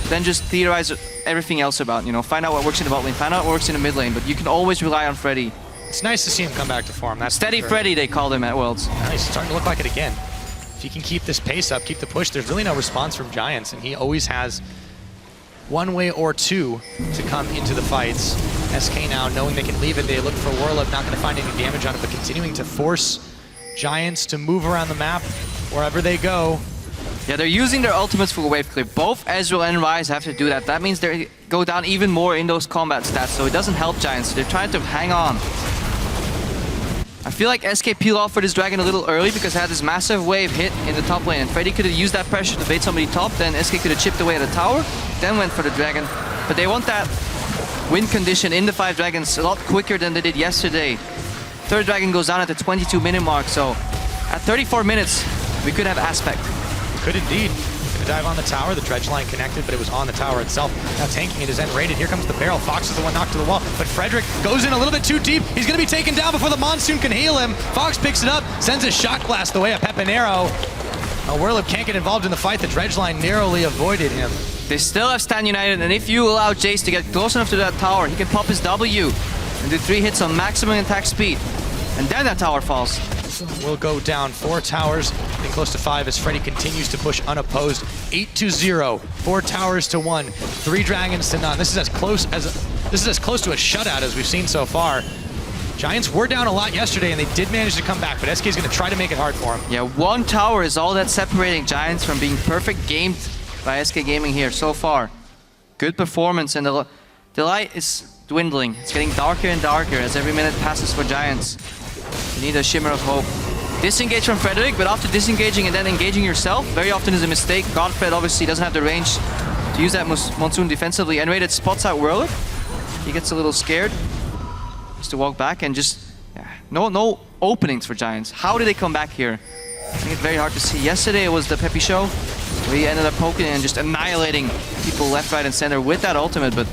Then just theorize everything else about, you know, find out what works in the bot lane, find out what works in the mid lane, but you can always rely on Freddy. It's nice to see him come back to form. That's Steady Freddy, they called him at Worlds. Nice, it's starting to look like it again. If he can keep this pace up, keep the push, there's really no response from Giants, and he always has one way or two to come into the fights. SK now, knowing they can leave it, they look for Warlip, not going to find any damage on it, but continuing to force Giants to move around the map wherever they go. Yeah, they're using their ultimates for wave clear. Both Ezreal and Ryze have to do that. That means they go down even more in those combat stats, so it doesn't help Giants. They're trying to hang on. I feel like SK peeled off for this dragon a little early because they had this massive wave hit in the top lane, and Freddy could have used that pressure to bait somebody top, then SK could have chipped away at the tower, then went for the dragon. But they want that win condition in the 5 dragons a lot quicker than they did yesterday. Third dragon goes down at the 22-minute mark, so at 34 minutes, we could have Aspect. Could indeed. Gonna dive on the tower, the dredge line connected, but it was on the tower itself. Now tanking it is end rated. Here comes the barrel. Fox is the one knocked to the wall, but Frederick goes in a little bit too deep. He's gonna be taken down before the Monsoon can heal him. Fox picks it up, sends a shot blast the way of Pepinero. Warlip can't get involved in the fight. The dredge line narrowly avoided him. They still have Stand United, and if you allow Jace to get close enough to that tower, he can pop his W and do 3 hits on maximum attack speed. And then that tower falls. Will go down 4 towers, getting close to 5 as Freddy continues to push unopposed. 8-0, 4 towers to 1, 3 dragons to none. This is as close to a shutout as we've seen so far. Giants were down a lot yesterday and they did manage to come back, but SK is going to try to make it hard for them. Yeah, 1 tower is all that's separating Giants from being perfect gamed by SK Gaming here so far. Good performance, and the light is dwindling. It's getting darker and darker as every minute passes for Giants. You need a shimmer of hope. Disengage from Frederick, but after disengaging and then engaging yourself, very often is a mistake. Godfred obviously doesn't have the range to use that Monsoon defensively. N-rated spots out Warlip. He gets a little scared. Just to walk back and just... yeah, no openings for Giants. How did they come back here? I think it's very hard to see. Yesterday it was the Peppy show, where he ended up poking and just annihilating people left, right, and center with that ultimate, but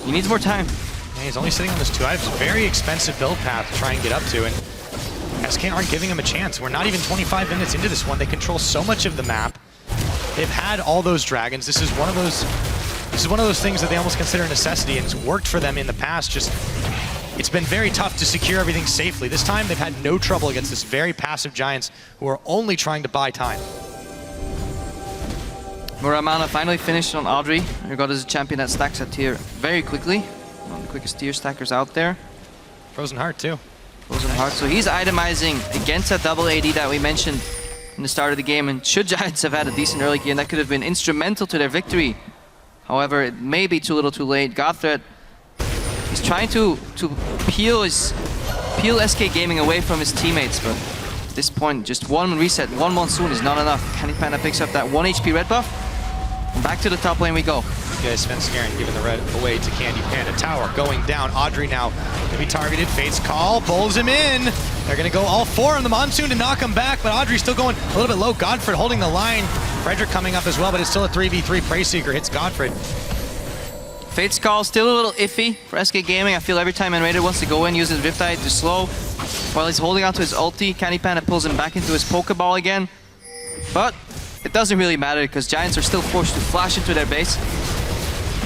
he needs more time. Yeah, he's only sitting on this 2 items. Very expensive build path to try and get up to, and SK aren't giving him a chance. We're not even 25 minutes into this one. They control so much of the map. They've had all those dragons. This is one of those things that they almost consider a necessity, and it's worked for them in the past. Just, it's been very tough to secure everything safely. This time they've had no trouble against this very passive Giants who are only trying to buy time. Muramana finally finished on Audrey. Regarded as a champion that stacks a tier very quickly. One of the quickest tier stackers out there. Frozen Heart too. Frozen Heart. So he's itemizing against that double AD that we mentioned in the start of the game. And should Giants have had a decent early game, that could have been instrumental to their victory. However, it may be too little too late. Godthread, he's trying to peel SK Gaming away from his teammates, but at this point, just 1 reset, 1 Monsoon is not enough. Candy Panda picks up that 1 HP red buff. And back to the top lane we go. Okay, Svenskeren giving the red away to Candy Panda. Tower going down. Audrey now gonna be targeted. Fate's Call pulls him in. They're gonna go all 4 on the Monsoon to knock him back, but Audrey's still going a little bit low. Godfred holding the line. Frederick coming up as well, but it's still a 3v3. Prey Seeker hits Godfred. Fate's Call still a little iffy for SK Gaming. I feel every time N-Rated wants to go in, use his Riptide to slow. While he's holding onto his ulti, Candy Panda pulls him back into his Pokeball again. But it doesn't really matter because Giants are still forced to flash into their base.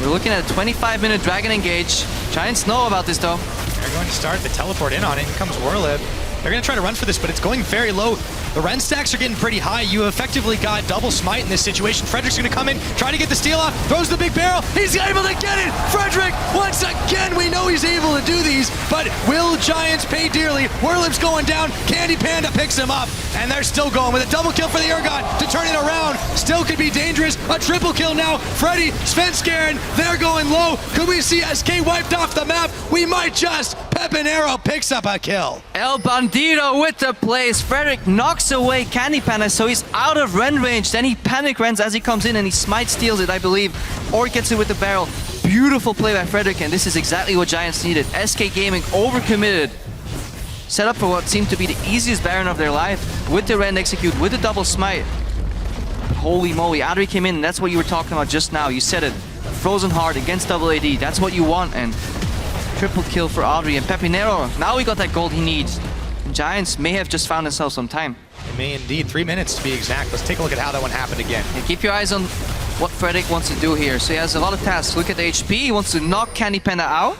We're looking at a 25-minute Dragon engage. Giants know about this though. They're going to start the teleport in on it. Here comes Warlip. They're going to try to run for this, but it's going very low. The Ren stacks are getting pretty high. You effectively got double smite in this situation. Frederick's going to come in, try to get the steal off, throws the big barrel. He's able to get it! Frederick, once again, we know he's able to do these, but will Giants pay dearly? Warlip's going down. Candy Panda picks him up, and they're still going with a double kill for the Urgot to turn it around. Still could be dangerous. A triple kill now. Freddy, Svenskeren, they're going low. Could we see SK wiped off the map? We might just. Pepinero picks up a kill. El Bandido with the plays. Frederick knocks away Candy Panda, so he's out of Ren range. Then he panic Rens as he comes in and he smite steals it, I believe, or gets it with the barrel. Beautiful play by Frederick, and this is exactly what Giants needed. SK Gaming overcommitted. Set up for what seemed to be the easiest Baron of their life with the Ren execute, with the double smite. But holy moly, Adri came in, and that's what you were talking about just now. You said it. Frozen Heart against double AD. That's what you want, and triple kill for Audrey and Pepinero. Now we got that gold he needs. And Giants may have just found themselves some time. They may indeed. 3 minutes to be exact. Let's take a look at how that one happened again. And keep your eyes on what Frederick wants to do here. So he has a lot of tasks. Look at the HP. He wants to knock Candy Panda out.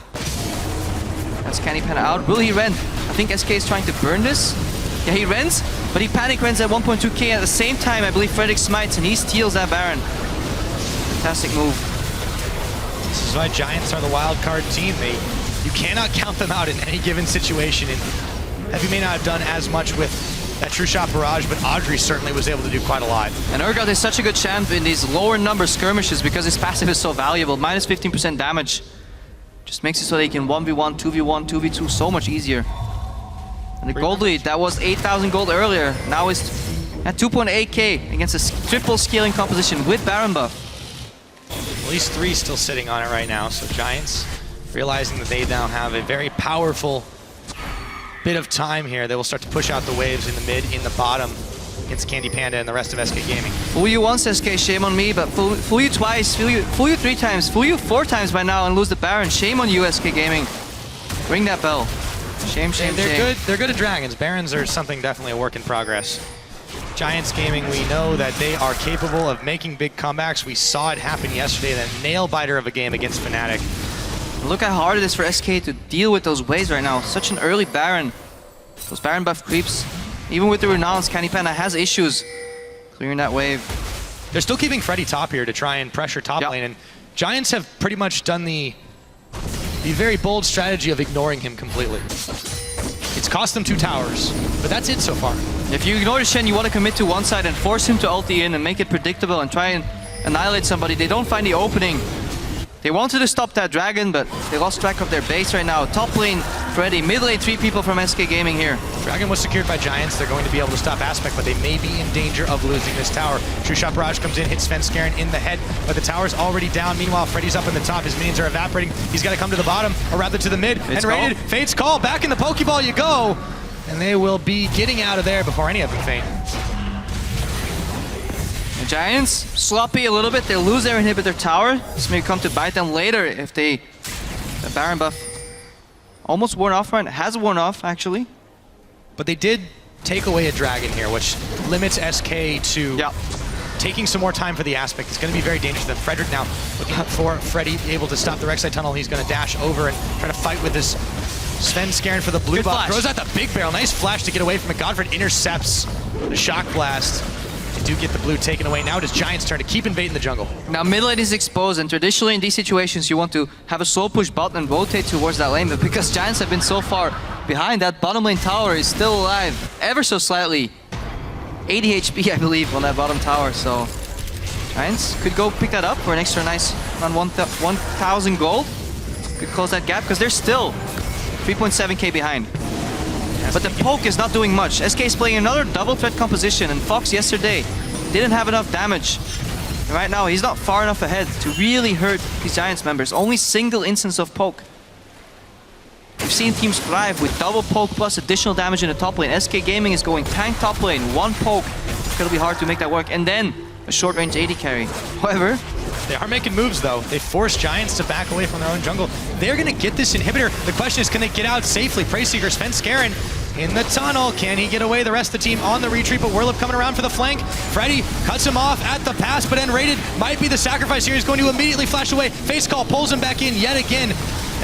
That's Candy Panda out. Will he Ren? I think SK is trying to burn this. Yeah, he Rens, but he panic Rens at 1.2k. At the same time, I believe Frederick smites and he steals that Baron. Fantastic move. This is why Giants are the wild card team. You cannot count them out in any given situation. And Heavy may not have done as much with that true shot barrage, but Audrey certainly was able to do quite a lot. And Urgot is such a good champ in these lower number skirmishes because his passive is so valuable. Minus 15% damage. Just makes it so that he can 1v1, 2v1, 2v2 so much easier. And the gold lead, that was 8,000 gold earlier. Now is at 2.8k against a triple scaling composition with Baron buff. At least 3 still sitting on it right now, so Giants realizing that they now have a very powerful bit of time here. They will start to push out the waves in the mid, in the bottom against Candy Panda and the rest of SK Gaming. Fool you once, SK, shame on me, but fool you twice, fool you 3 times, fool you 4 times by now and lose the Baron. Shame on you, SK Gaming. Ring that bell. Shame, shame, they're shame. good. They're good at dragons. Barons are something definitely a work in progress. Giants Gaming, we know that they are capable of making big comebacks. We saw it happen yesterday, that nail-biter of a game against Fnatic. Look how hard it is for SK to deal with those waves right now. Such an early Baron. Those Baron buff creeps. Even with the Renounced, Candy Panda has issues clearing that wave. They're still keeping Freddy top here to try and pressure top lane, and Giants have pretty much done the very bold strategy of ignoring him completely. It's cost them 2 towers, but that's it so far. If you ignore the Shen, you want to commit to one side and force him to ulti in and make it predictable and try and annihilate somebody. They don't find the opening. They wanted to stop that dragon, but they lost track of their base right now. Top lane, Freddy. Mid lane, 3 people from SK Gaming here. Dragon was secured by Giants. They're going to be able to stop Aspect, but they may be in danger of losing this tower. True Shot Barrage comes in, hits Svenskeren in the head, but the tower's already down. Meanwhile, Freddy's up in the top. His minions are evaporating. He's got to come to the bottom, or rather to the mid. Fate's and raided. call. Fate's call. Back in the Pokeball you go. And they will be getting out of there before any of them faint. The Giants, sloppy a little bit. They lose their inhibitor tower. This may come to bite them later if the Baron buff almost worn off, right? It has worn off, actually. But they did take away a dragon here, which limits SK to taking some more time for the Aspect. It's going to be very dangerous to them. Frederick now looking for Freddy, able to stop the Rek'Sai tunnel. He's going to dash over and try to fight with this Svenskeren for the blue buff. Throws out the big barrel. Nice flash to get away from it. Godfred intercepts the shock blast. They do get the blue taken away. Now it is Giants' turn to keep invading the jungle. Now mid lane is exposed, and traditionally in these situations you want to have a slow push bot and rotate towards that lane, but because Giants have been so far behind, that bottom lane tower is still alive, ever so slightly. 80 HP, I believe, on that bottom tower, so Giants could go pick that up for an extra nice around 1,000 gold. Could close that gap, because they're still 3.7k behind. But the poke is not doing much. SK is playing another double threat composition, and Fox yesterday didn't have enough damage. And right now, he's not far enough ahead to really hurt these Giants members. Only single instance of poke. We've seen teams thrive with double poke plus additional damage in the top lane. SK Gaming is going tank top lane, 1 poke. It's gonna be hard to make that work. And then a short range 80 carry. However, they are making moves though. They force Giants to back away from their own jungle. They're gonna get this inhibitor. The question is, can they get out safely? Preyseeker, Svenskeren in the tunnel. Can he get away? The rest of the team on the retreat, but Werlip coming around for the flank. Freddy cuts him off at the pass, but N-rated might be the sacrifice here. He's going to immediately flash away. Face call pulls him back in yet again.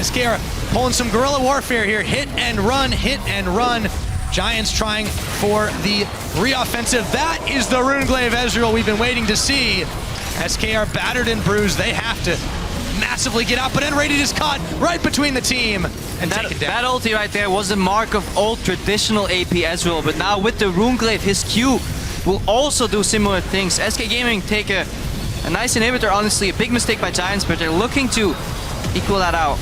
SK are pulling some guerrilla warfare here. Hit and run, hit and run. Giants trying for the re-offensive. That is the Runeglaive Ezreal we've been waiting to see. SK are battered and bruised. They have to massively get out, but N-rated is caught right between the team and taken down. That ulti right there was the mark of old traditional AP Ezreal, but now with the Runeglaive, his Q will also do similar things. SK Gaming take a nice inhibitor, honestly, a big mistake by Giants, but they're looking to equal that out.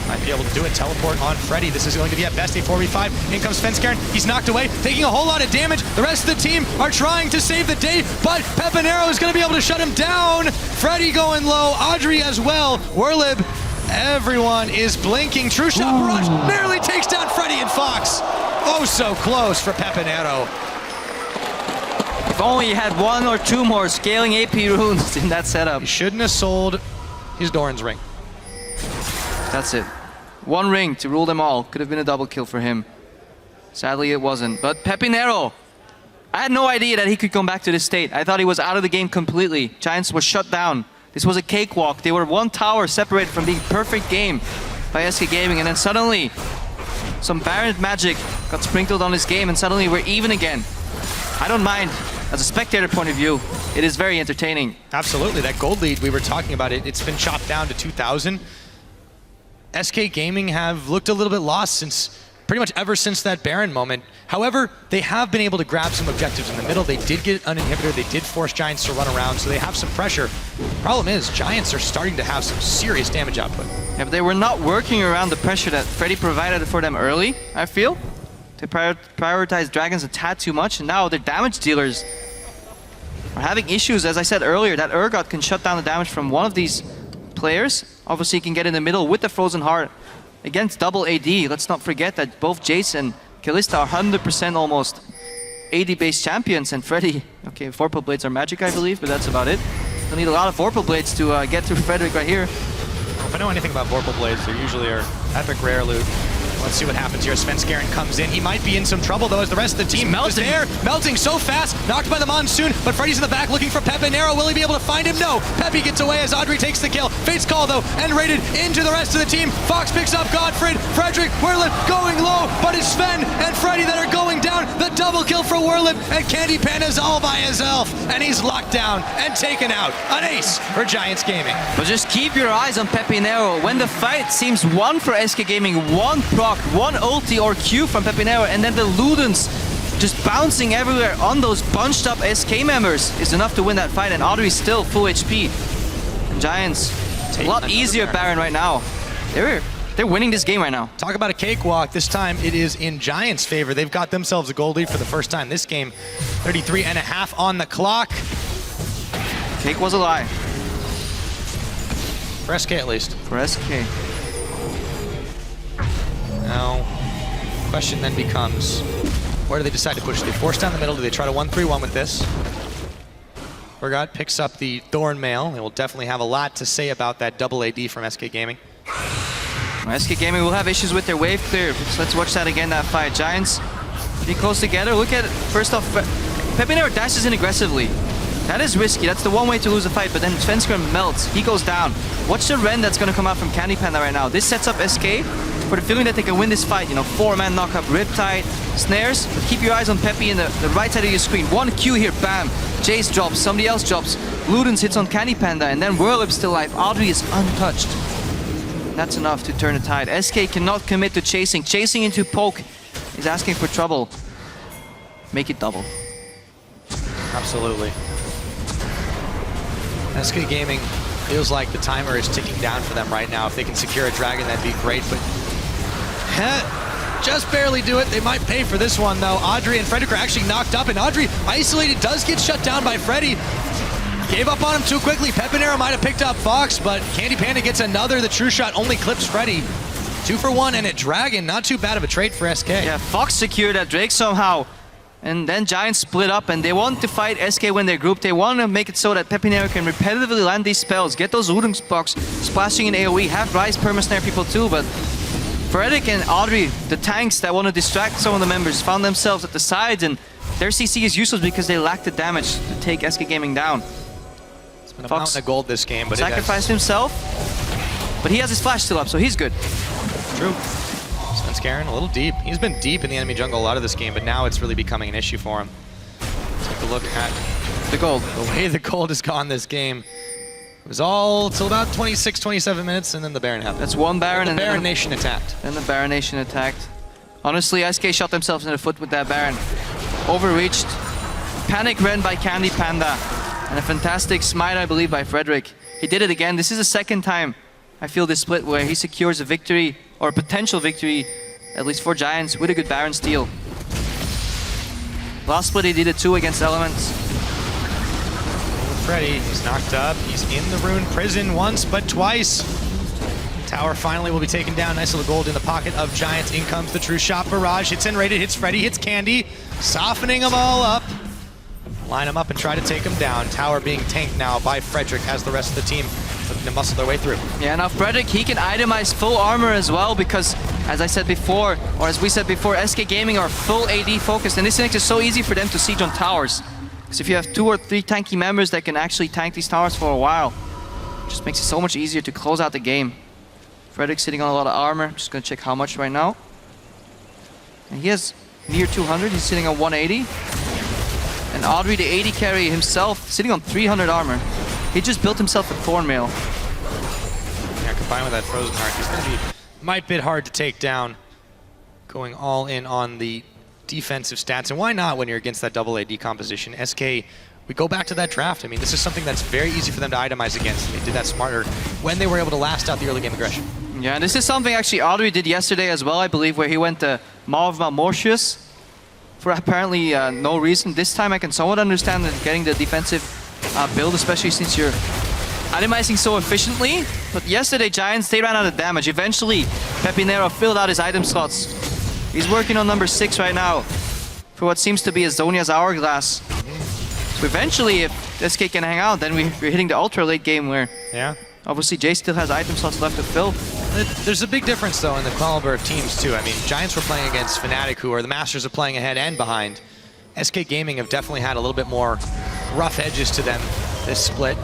Might be able to do it. Teleport on Freddy. This is going to be at best a 4v5. In comes Svenskeren. He's knocked away, taking a whole lot of damage. The rest of the team are trying to save the day, but Pepinero is going to be able to shut him down. Freddy going low. Audrey as well. Werlib. Everyone is blinking. True Shot Barrage nearly takes down Freddy and Fox. Oh, so close for Pepinero. If only he had 1 or 2 more scaling AP runes in that setup. He shouldn't have sold his Doran's ring. That's it. 1 ring to rule them all. Could have been a double kill for him. Sadly, it wasn't. But Pepinero, I had no idea that he could come back to this state. I thought he was out of the game completely. Giants were shut down. This was a cakewalk. They were 1 tower separated from being perfect game by SK Gaming, and then suddenly some Baron magic got sprinkled on his game, and suddenly we're even again. I don't mind as a spectator point of view, it is very entertaining. Absolutely, that gold lead we were talking about, it's been chopped down to 2,000. SK Gaming have looked a little bit lost pretty much ever since that Baron moment. However, they have been able to grab some objectives in the middle. They did get an inhibitor, they did force Giants to run around, so they have some pressure. Problem is, Giants are starting to have some serious damage output. Yeah, but they were not working around the pressure that Freddy provided for them early, I feel. They prioritized Dragons a tad too much, and now their damage dealers are having issues. As I said earlier, that Urgot can shut down the damage from one of these players. Obviously, he can get in the middle with the Frozen Heart against double AD. Let's not forget that both Jace and Kalista are 100% almost AD-based champions, and Freddy, okay, Vorpal Blades are magic, I believe, but that's about it. They'll need a lot of Vorpal Blades to get through Frederick right here. If I know anything about Vorpal Blades, they usually are epic rare loot. Let's see what happens here. Svenskeren comes in. He might be in some trouble, though, as the rest of the team is there. Melting so fast, knocked by the Monsoon, but Freddy's in the back looking for Pepe Nero. Will he be able to find him? No. Pepe gets away as Audrey takes the kill. Fate's call, though, and raided into the rest of the team. Fox picks up Godfred. Frederick, Werlip going low, but it's Sven and Freddy that are going down. The double kill for Werlip, and Candy Panda's all by himself, and he's locked down and taken out. An ace for Giants Gaming. But just keep your eyes on Pepe Nero. When the fight seems one for SK Gaming, one proc, one ulti or Q from Pepe Nero, and then the Ludens just bouncing everywhere on those bunched up SK members is enough to win that fight, and Audrey's still full HP. And Giants, a lot easier Baron right now. They're winning this game right now. Talk about a cakewalk. This time it is in Giants' favor. They've got themselves a gold lead for the first time this game. 33.5 on the clock. Cake was a lie. For SK at least. For SK. Now, the question then becomes, where do they decide to push? Do they force down the middle? Do they try to 1-3-1 with this? Urgot picks up the Thorn Mail. They will definitely have a lot to say about that double AD from SK Gaming. SK Gaming will have issues with their wave clear. So let's watch that again, that fight. Giants pretty close together. Look at it. First off, Pepe Nero dashes in aggressively. That is risky. That's the one way to lose a fight, but then Svenskeren melts. He goes down. Watch the Ren that's going to come out from Candy Panda right now. This sets up SK for the feeling that they can win this fight. You know, 4-man knock-up, Riptide, snares. But keep your eyes on Pepe in the right side of your screen. One Q here, bam. Jace drops, somebody else drops. Ludens hits on Candy Panda, and then Werlip's still alive. Audrey is untouched. That's enough to turn the tide. SK cannot commit to chasing. Chasing into poke is asking for trouble. Make it double. Absolutely. SK Gaming feels like the timer is ticking down for them right now. If they can secure a dragon, that'd be great, but just barely do it. They might pay for this one, though. Audrey and Frederick are actually knocked up, and Audrey, isolated, does get shut down by Freddy. Gave up on him too quickly. Pepe Nero might have picked up Fox, but Candy Panda gets another. The true shot only clips Freddy. 2 for 1 and a dragon. Not too bad of a trade for SK. Yeah, Fox secured that Drake somehow. And then Giants split up, and they want to fight SK when they're grouped. They want to make it so that Pepe Nero can repetitively land these spells, get those Ludens blocks, splashing in AoE, have Rise perma-snare people too, but Frederick and Audrey, the tanks that want to distract some of the members, found themselves at the sides, and their CC is useless because they lack the damage to take SK Gaming down. It's been a mountain of gold this game, but sacrificed himself, but he has his flash still up, so he's good. True. Svenskeren a little deep. He's been deep in the enemy jungle a lot of this game, but now it's really becoming an issue for him. Take a look at the gold. The way the gold has gone this game. It was all till about 26, 27 minutes, and then the Baron happened. That's one Baron, and the Baron Nation attacked. Then the Baron Nation attacked. Honestly, SK shot themselves in the foot with that Baron. Overreached. Panic Ren by Candy Panda. And a fantastic smite, I believe, by Frederick. He did it again. This is the second time I feel this split where he secures a victory, or a potential victory, at least for Giants, with a good Baron steal. Last split he did it too against Elements. Freddy, he's knocked up. He's in the Rune Prison once, but twice. Tower finally will be taken down. Nice little gold in the pocket of Giants. In comes the true shot barrage. Hits and rated, hits Freddy, hits Candy. Softening them all up. Line them up and try to take them down. Tower being tanked now by Frederick as the rest of the team looking to muscle their way through. Yeah, now Frederick, he can itemize full armor as well because, as I said before, or as we said before, SK Gaming are full AD focused, and this makes it so easy for them to siege on towers. Because if you have 2 or 3 tanky members that can actually tank these towers for a while, it just makes it so much easier to close out the game. Frederick sitting on a lot of armor. Just gonna check how much right now. And he has near 200. He's sitting on 180. And Audrey, the AD carry himself, sitting on 300 armor. He just built himself a Thorn Mail. Yeah, combined with that Frozen Heart, he's going to be might bit hard to take down. Going all in on the defensive stats. And why not when you're against that double AD composition? SK, we go back to that draft. I mean, this is something that's very easy for them to itemize against. They did that smarter when they were able to last out the early game aggression. Yeah, and this is something actually Audrey did yesterday as well, I believe, where he went to Maw of Malmortius for apparently no reason. This time I can somewhat understand that getting the defensive build, especially since you're itemizing so efficiently. But yesterday, Giants, they ran out of damage. Eventually, Pepinero filled out his item slots. He's working on number 6 right now for what seems to be a Zonia's Hourglass. So eventually, if SK can hang out, then we're hitting the ultra late game where obviously Jay still has item slots left to fill. There's a big difference though in the caliber of teams too. I mean, Giants were playing against Fnatic, who are the masters of playing ahead and behind. SK Gaming have definitely had a little bit more rough edges to them this split.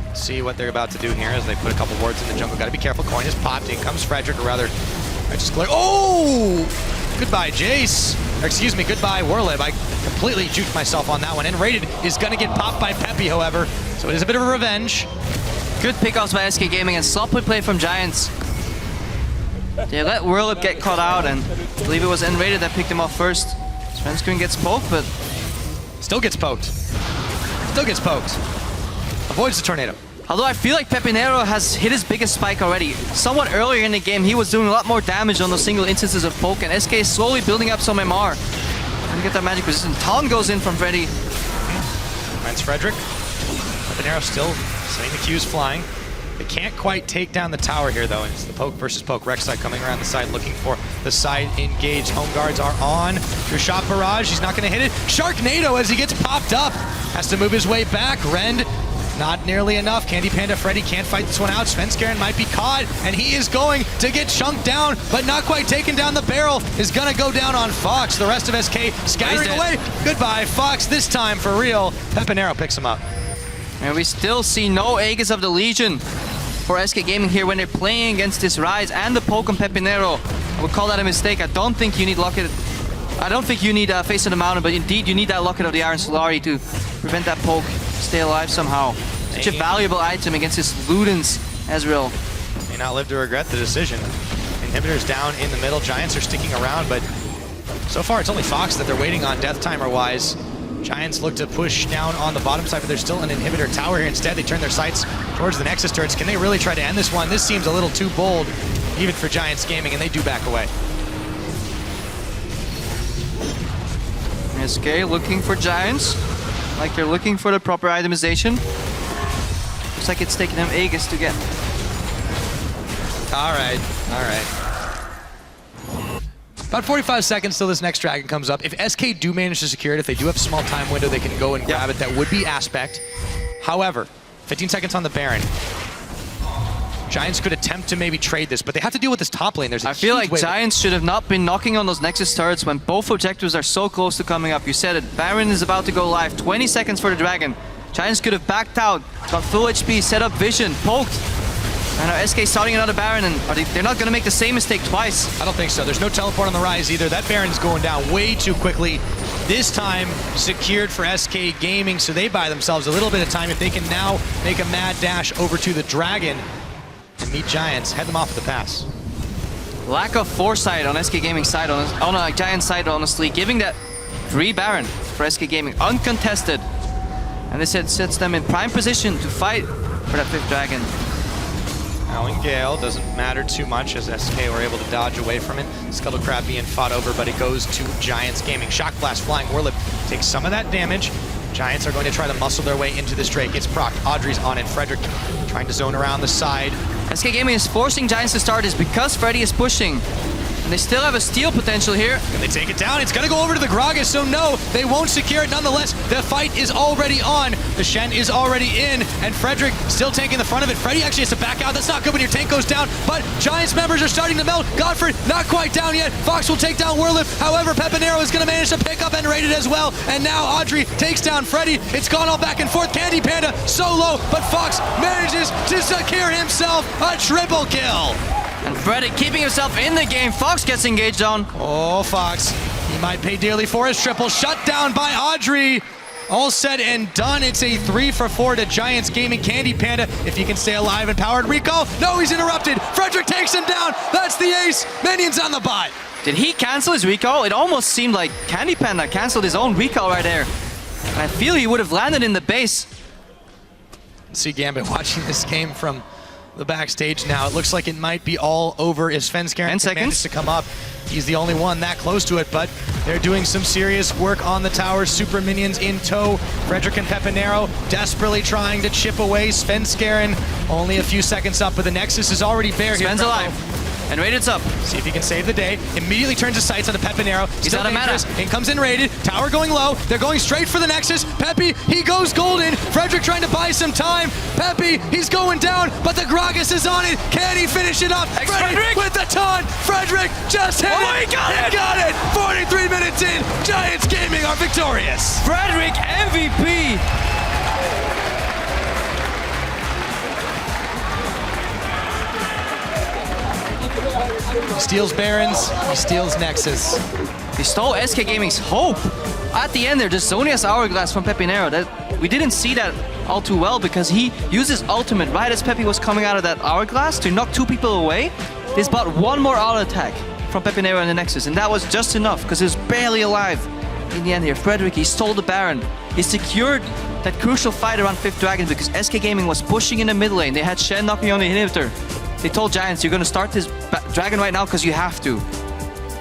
Let's see what they're about to do here as they put a couple wards in the jungle. Got to be careful. Coin is popped. In comes Frederick, or rather, I just glare. Oh! Goodbye, Jace. Or excuse me, goodbye, Warlib. I completely juked myself on that one. And Rated is going to get popped by Peppy, however. So it is a bit of a revenge. Good pickoffs by SK Gaming and sloppy play from Giants. They let Warlib get caught out, and I believe it was N-Rated that picked him off first. Svenskeren gets poked, but still gets poked. Still gets poked. Avoids the tornado. Although I feel like Pepinero has hit his biggest spike already. Somewhat earlier in the game, he was doing a lot more damage on those single instances of poke, and SK is slowly building up some MR. Trying to get that magic resistance. Taunt goes in from Freddy. Finds Frederick. Pepinero still setting the Qs flying. They can't quite take down the tower here though. It's the poke versus poke. Rek'Sai coming around the side looking for the side engage. Home guards are on. Your shot barrage, he's not going to hit it. Sharknado as he gets popped up. Has to move his way back. Rend, not nearly enough. Candy Panda Freddy can't fight this one out. Svenskeren might be caught, and he is going to get chunked down, but not quite taken down. The barrel is going to go down on Fox. The rest of SK scattering away. Goodbye, Fox. This time for real. Pepinero picks him up. And we still see no Aegis of the Legion for SK Gaming here when they're playing against this Rise and the poke on Pepinero. I would call that a mistake. I don't think you need Locket. I don't think you need Face of the Mountain, but indeed you need that Locket of the Iron Solari to prevent that poke, stay alive somehow. Such a valuable item against this Ludens Ezreal. May not live to regret the decision. Inhibitors down in the middle. Giants are sticking around, but so far it's only Fox that they're waiting on death timer-wise. Giants look to push down on the bottom side, but there's still an inhibitor tower here. Instead, they turn their sights towards the Nexus turrets. Can they really try to end this one? This seems a little too bold, even for Giants Gaming, and they do back away. SK looking for Giants, like they're looking for the proper itemization. Looks like it's taking them Aegis to get. All right, all right. About 45 seconds till this next dragon comes up. If SK do manage to secure it, if they do have a small time window, they can go and grab it. That would be Aspect. However, 15 seconds on the Baron. Giants could attempt to maybe trade this, but they have to deal with this top lane. There's a I feel like wave. Giants should have not been knocking on those Nexus turrets when both objectives are so close to coming up. You said it, Baron is about to go live. 20 seconds for the Dragon. Giants could have backed out, got full HP, set up vision, poked. And now SK starting another Baron, and they're not going to make the same mistake twice. I don't think so. There's no teleport on the Rise either. That Baron's going down way too quickly. This time secured for SK Gaming, so they buy themselves a little bit of time. If they can now make a mad dash over to the Dragon and meet Giants, head them off at the pass. Lack of foresight on SK Gaming's side, on a Giant side, honestly. Giving that free Baron for SK Gaming, uncontested. And this sets them in prime position to fight for that 5th Dragon. Now in Gale, doesn't matter too much as SK were able to dodge away from it. Scuttle Crab being fought over, but it goes to Giants Gaming. Shock Blast flying. Warlip takes some of that damage. Giants are going to try to muscle their way into this Drake. It's proc. Audrey's on it. Frederick trying to zone around the side. SK Gaming is forcing Giants to start this because Freddy is pushing. And they still have a steal potential here. Can they take it down? It's going to go over to the Gragas, so no, they won't secure it nonetheless. The fight is already on. The Shen is already in, and Frederick still taking the front of it. Freddy actually has to back out. That's not good when your tank goes down, but Giants members are starting to melt. Godfrey, not quite down yet. Fox will take down Warlip. However, Pepinero is going to manage to pick up and raid it as well. And now Audrey takes down Freddy. It's gone all back and forth. Candy Panda so low, but Fox manages to secure himself a triple kill. And Freddy keeping himself in the game. Fox gets engaged on. Oh, Fox. He might pay dearly for his triple. Shut down by Audrey. All said and done, it's a 3 for 4 to Giants Gaming. Candy Panda, if he can stay alive and powered recall. No, he's interrupted. Frederick takes him down. That's the ace. Minions on the bot. Did he cancel his recall? It almost seemed like Candy Panda canceled his own recall right there. And I feel he would have landed in the base. See Gambit watching this game from the backstage now. It looks like it might be all over if Svenskeren 10 seconds manages to come up. He's the only one that close to it, but they're doing some serious work on the towers. Super Minions in tow. Frederick and Pepinero desperately trying to chip away. Svenskeren only a few seconds up, but the Nexus is already bare here. Sven's alive. And Raided's up. See if he can save the day. Immediately turns his sights on the Pepinero. He's out of mana. In comes in Raided. Tower going low. They're going straight for the Nexus. Peppy, he goes golden. Frederick trying to buy some time. Peppy, he's going down, but the Gragas is on it. Can he finish it up? Frederick with the taunt. Frederick just hit it. He got it. He got it. 43 minutes in. Giants Gaming are victorious. Frederick MVP. He steals Barons, he steals Nexus. He stole SK Gaming's hope. At the end there, just Zonia's Hourglass from Pepinero. That we didn't see that all too well because he used his ultimate right as Peppy was coming out of that Hourglass to knock 2 people away. They spot 1 more auto attack from Pepinero and the Nexus, and that was just enough because he was barely alive. In the end here, Frederick, he stole the Baron. He secured that crucial fight around 5th Dragon because SK Gaming was pushing in the mid lane. They had Shen knocking on the inhibitor. They told Giants, you're going to start this Dragon right now because you have to.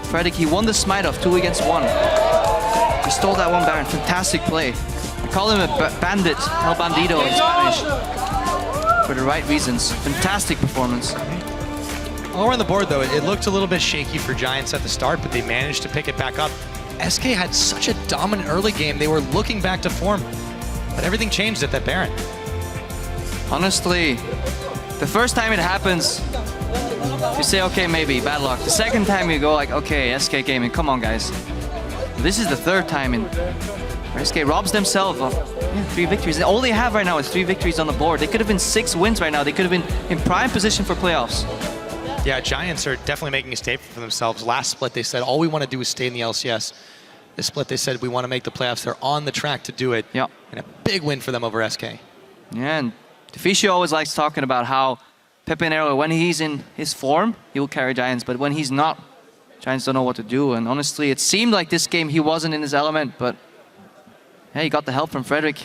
Frederick, he won the smite off 2 against 1. He stole that one Baron. Fantastic play. We call him a bandit, El Bandido in Spanish. For the right reasons. Fantastic performance. All around the board though, it looked a little bit shaky for Giants at the start, but they managed to pick it back up. SK had such a dominant early game, they were looking back to form, but everything changed at that Baron. Honestly, the first time it happens, you say, okay, maybe, bad luck. The second time you go like, okay, SK Gaming, come on guys. This is the third time where SK robs themselves of 3 victories. All they have right now is 3 victories on the board. They could have been 6 wins right now. They could have been in prime position for playoffs. Yeah, Giants are definitely making a statement for themselves. Last split, they said, all we want to do is stay in the LCS. This split, they said, we want to make the playoffs. They're on the track to do it. Yeah. And a big win for them over SK. Yeah, and Deficio always likes talking about how Pepinero, when he's in his form, he will carry Giants, but when he's not, Giants don't know what to do. And honestly, it seemed like this game he wasn't in his element, but hey, he got the help from Frederick.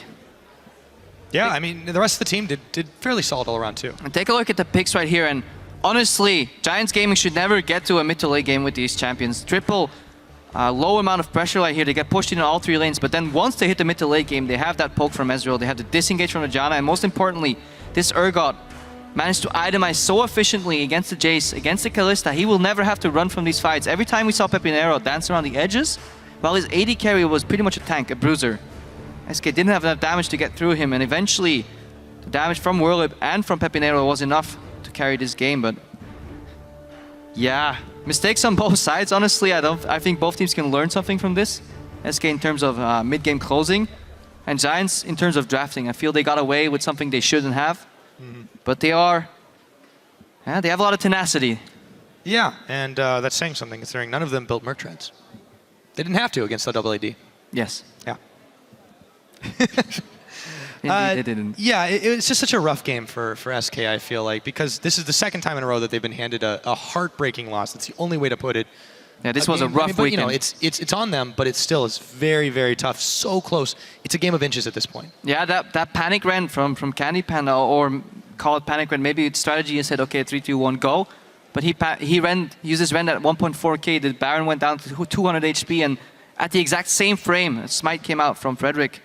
Yeah, I mean, the rest of the team did fairly solid all around too. And take a look at the picks right here, and honestly, Giants Gaming should never get to a mid to late game with these champions. Triple low amount of pressure right here. They get pushed in all 3 lanes, but then once they hit the mid to late game, they have that poke from Ezreal, they have the disengage from the Janna, and most importantly, this Urgot managed to itemize so efficiently against the Jace, against the Kalista. He will never have to run from these fights. Every time we saw Pepinero dance around the edges, while his AD carry was pretty much a tank, a bruiser. SK didn't have enough damage to get through him, and eventually the damage from Whirlwhip and from Pepinero was enough to carry this game, but yeah, mistakes on both sides. Honestly, I think both teams can learn something from this. SK in terms of mid-game closing, and Giants in terms of drafting. I feel they got away with something they shouldn't have. But they have a lot of tenacity. Yeah, and that's saying something considering none of them built Merc Treads. They didn't have to against the AAD. Yes. Yeah. They didn't. Yeah, it was just such a rough game for SK, I feel like, because this is the second time in a row that they've been handed a heartbreaking loss. That's the only way to put it. Yeah, this was a rough weekend. You know, it's on them, but it's very, very tough. So close. It's a game of inches at this point. Yeah, that panic ran from Candy Panda, or call it panic ran. Maybe it's strategy and said, okay, 3, 2, 1, go. But he used his rend at 1.4k. The Baron went down to 200 HP, and at the exact same frame, a smite came out from Frederick.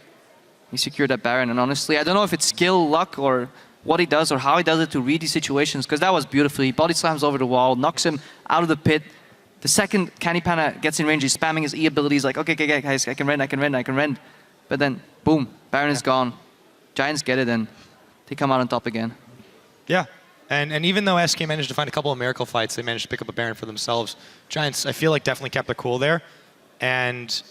He secured that Baron, and honestly, I don't know if it's skill, luck, or what he does, or how he does it to read these situations, because that was beautiful. He body slams over the wall, knocks him out of the pit. The second Candy Panda gets in range, he's spamming his E abilities, like, okay, guys, I can rend. But then, boom, Baron is gone. Giants get it, and they come out on top again. Yeah, and even though SK managed to find a couple of miracle fights, they managed to pick up a Baron for themselves. Giants, I feel like, definitely kept their cool there. And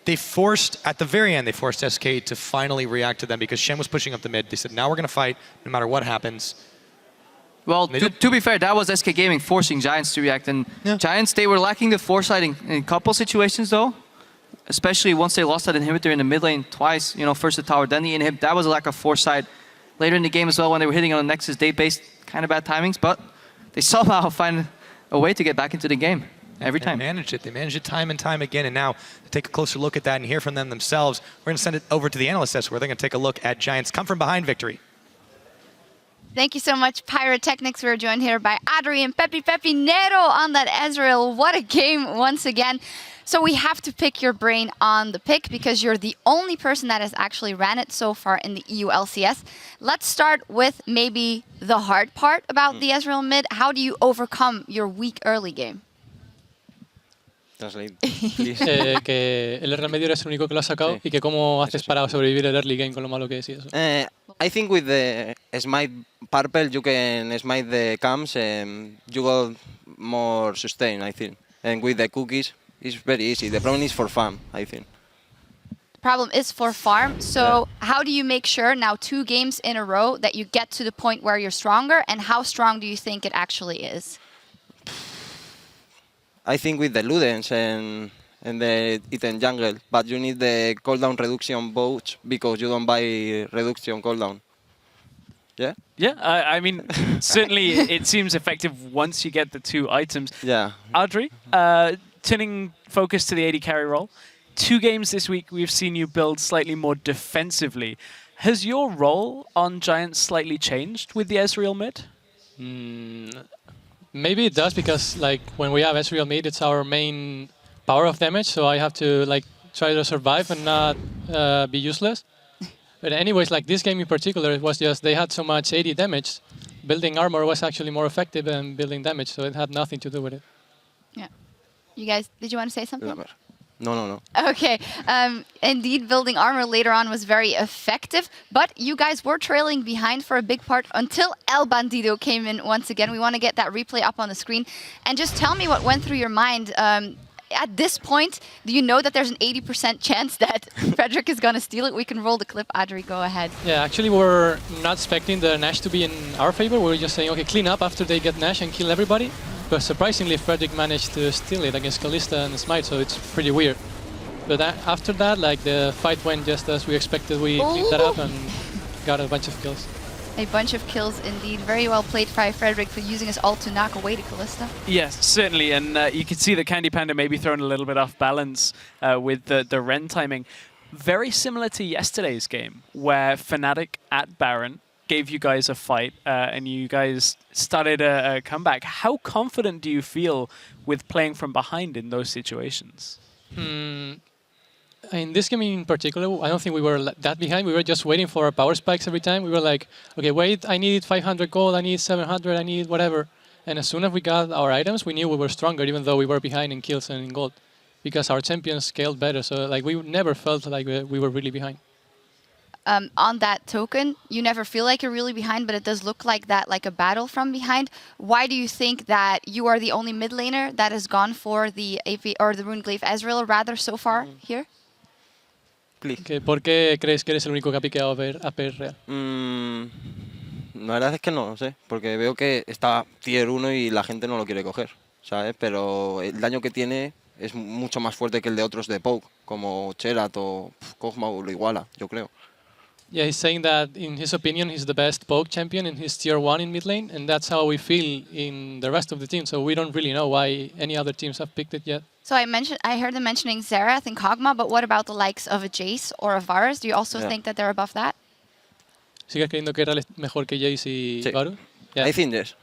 they forced, at the very end, they forced SK to finally react to them because Shen was pushing up the mid. They said, now we're going to fight no matter what happens. Well, to be fair, that was SK Gaming forcing Giants to react. And Giants, they were lacking the foresight in a couple situations, though. Especially once they lost that inhibitor in the mid lane twice. You know, first the tower, then the inhib. That was a lack of foresight. Later in the game as well, when they were hitting on the Nexus, they based kind of bad timings. But they somehow find a way to get back into the game every time. They managed it. They managed it time and time again. And now, to take a closer look at that and hear from them themselves, we're going to send it over to the analyst desk where they're going to take a look at Giants' come-from-behind victory. Thank you so much, Pyrotechnics. We're joined here by Adri and Pepi Nero on that Ezreal. What a game once again. So we have to pick your brain on the pick because you're the only person that has actually ran it so far in the EU LCS. Let's start with maybe the hard part about the Ezreal mid. How do you overcome your weak early game? Que el early medio eres el único que lo ha sacado y que cómo haces para sobrevivir el early game con lo malo que es y eso. I think with the smite purple you can smite the camps and you got more sustain, I think. And with the cookies it's very easy. The problem is for farm, I think. The problem is for farm. So how do you make sure now 2 games in a row that you get to the point where you're stronger, and how strong do you think it actually is? I think with the Ludens and the Iten jungle, but you need the cooldown reduction both because you don't buy reduction cooldown. Yeah? Yeah, I mean, certainly it seems effective once you get the 2 items. Yeah. Adri, turning focus to the AD carry role. 2 games this week, we've seen you build slightly more defensively. Has your role on Giants slightly changed with the Ezreal mid? Maybe it does because like when we have Ezreal mid, it's our main power of damage. So I have to like try to survive and not be useless. But anyways, like this game in particular, it was just they had so much AD damage. Building armor was actually more effective than building damage, so it had nothing to do with it. Yeah. You guys, did you want to say something? No. Okay. Indeed, building armor later on was very effective, but you guys were trailing behind for a big part until El Bandido came in once again. We want to get that replay up on the screen. And just tell me what went through your mind. At this point, do you know that there's an 80% chance that Frederick is going to steal it? We can roll the clip. Adri, go ahead. Yeah, actually we're not expecting the Nash to be in our favor. We're just saying, okay, clean up after they get Nash and kill everybody. But surprisingly, Frederick managed to steal it against Kalista and Smite, so it's pretty weird. But after that, like the fight went just as we expected. We cleaned that up and got a bunch of kills. A bunch of kills indeed. Very well played by Frederick for using his ult to knock away to Kalista. Yes, certainly. And you can see that Candy Panda maybe thrown a little bit off balance with the Ren timing. Very similar to yesterday's game, where Fnatic at Baron gave you guys a fight and you guys started a comeback. How confident do you feel with playing from behind in those situations? In this game in particular, I don't think we were that behind. We were just waiting for our power spikes every time. We were like, okay, wait, I need 500 gold, I need 700, I need whatever. And as soon as we got our items, we knew we were stronger, even though we were behind in kills and in gold, because our champions scaled better. So like we never felt like we were really behind. On that token, you never feel like you're really behind, but it does look like that, like a battle from behind. Why do you think that you are the only mid laner that has gone for the AV or the Runeglaive Ezreal rather so far here? ¿Por qué crees que eres el único que ha piqueado AP real? La verdad es que no sé, porque veo que está tier 1 y la gente no lo quiere coger, ¿sabes? Pero el daño que tiene es mucho más fuerte que el de otros de Poke, como Cherat o Kog'Maw o lo iguala, yo creo. Yeah, he's saying that in his opinion he's the best poke champion and he's tier 1 in mid lane, and that's how we feel in the rest of the team. So we don't really know why any other teams have picked it yet. So I heard them mentioning Xerath and Kog'Maw, but what about the likes of a Jace or a Varus? Do you also think that they're above that? ¿Sigues creyendo que Real es mejor que Jace y Varus? Yeah. I think yes.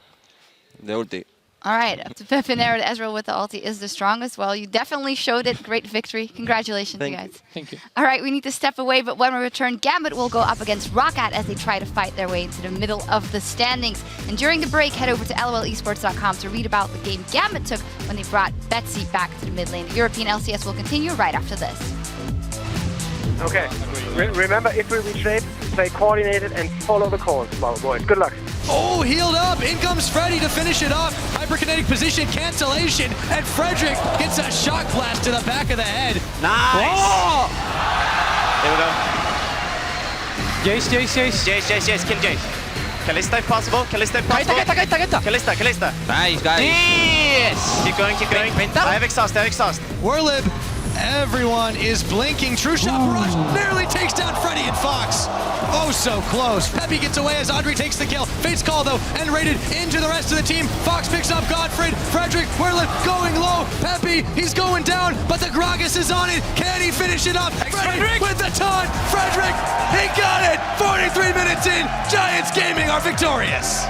The ulti. All right, up to Pepinero to Ezreal with the ulti is the strongest. Well, you definitely showed it. Great victory. Congratulations, you guys. Thank you. All right, we need to step away, but when we return, Gambit will go up against Roccat as they try to fight their way into the middle of the standings. And during the break, head over to lolesports.com to read about the game Gambit took when they brought Betsy back to the mid lane. The European LCS will continue right after this. Okay, remember, if we retrade, stay coordinated and follow the calls, boys. Good luck. Oh, healed up. In comes Freddy to finish it off. Hyperkinetic position, cancellation, and Frederick gets a shock blast to the back of the head. Nice. Oh! There we go. Jace, kill Jace. Kalista if possible. Kalista if possible. Kaita. Kalista. Nice, guys. Yes! Keep going. I have exhaust. Whirlib, everyone is blinking. True shot barrage nearly takes down Freddy and Fox. Oh, so close. Peppy gets away as Audrey takes the kill. Fate's call, though, and raided into the rest of the team. Fox picks up Godfred. Frederick, Whirlib going low. Peppy, he's going down, but the Gragas is on it. Can he finish it up? Frederick with the taunt. Frederick, he got it. 43 minutes in. Giants Gaming are victorious.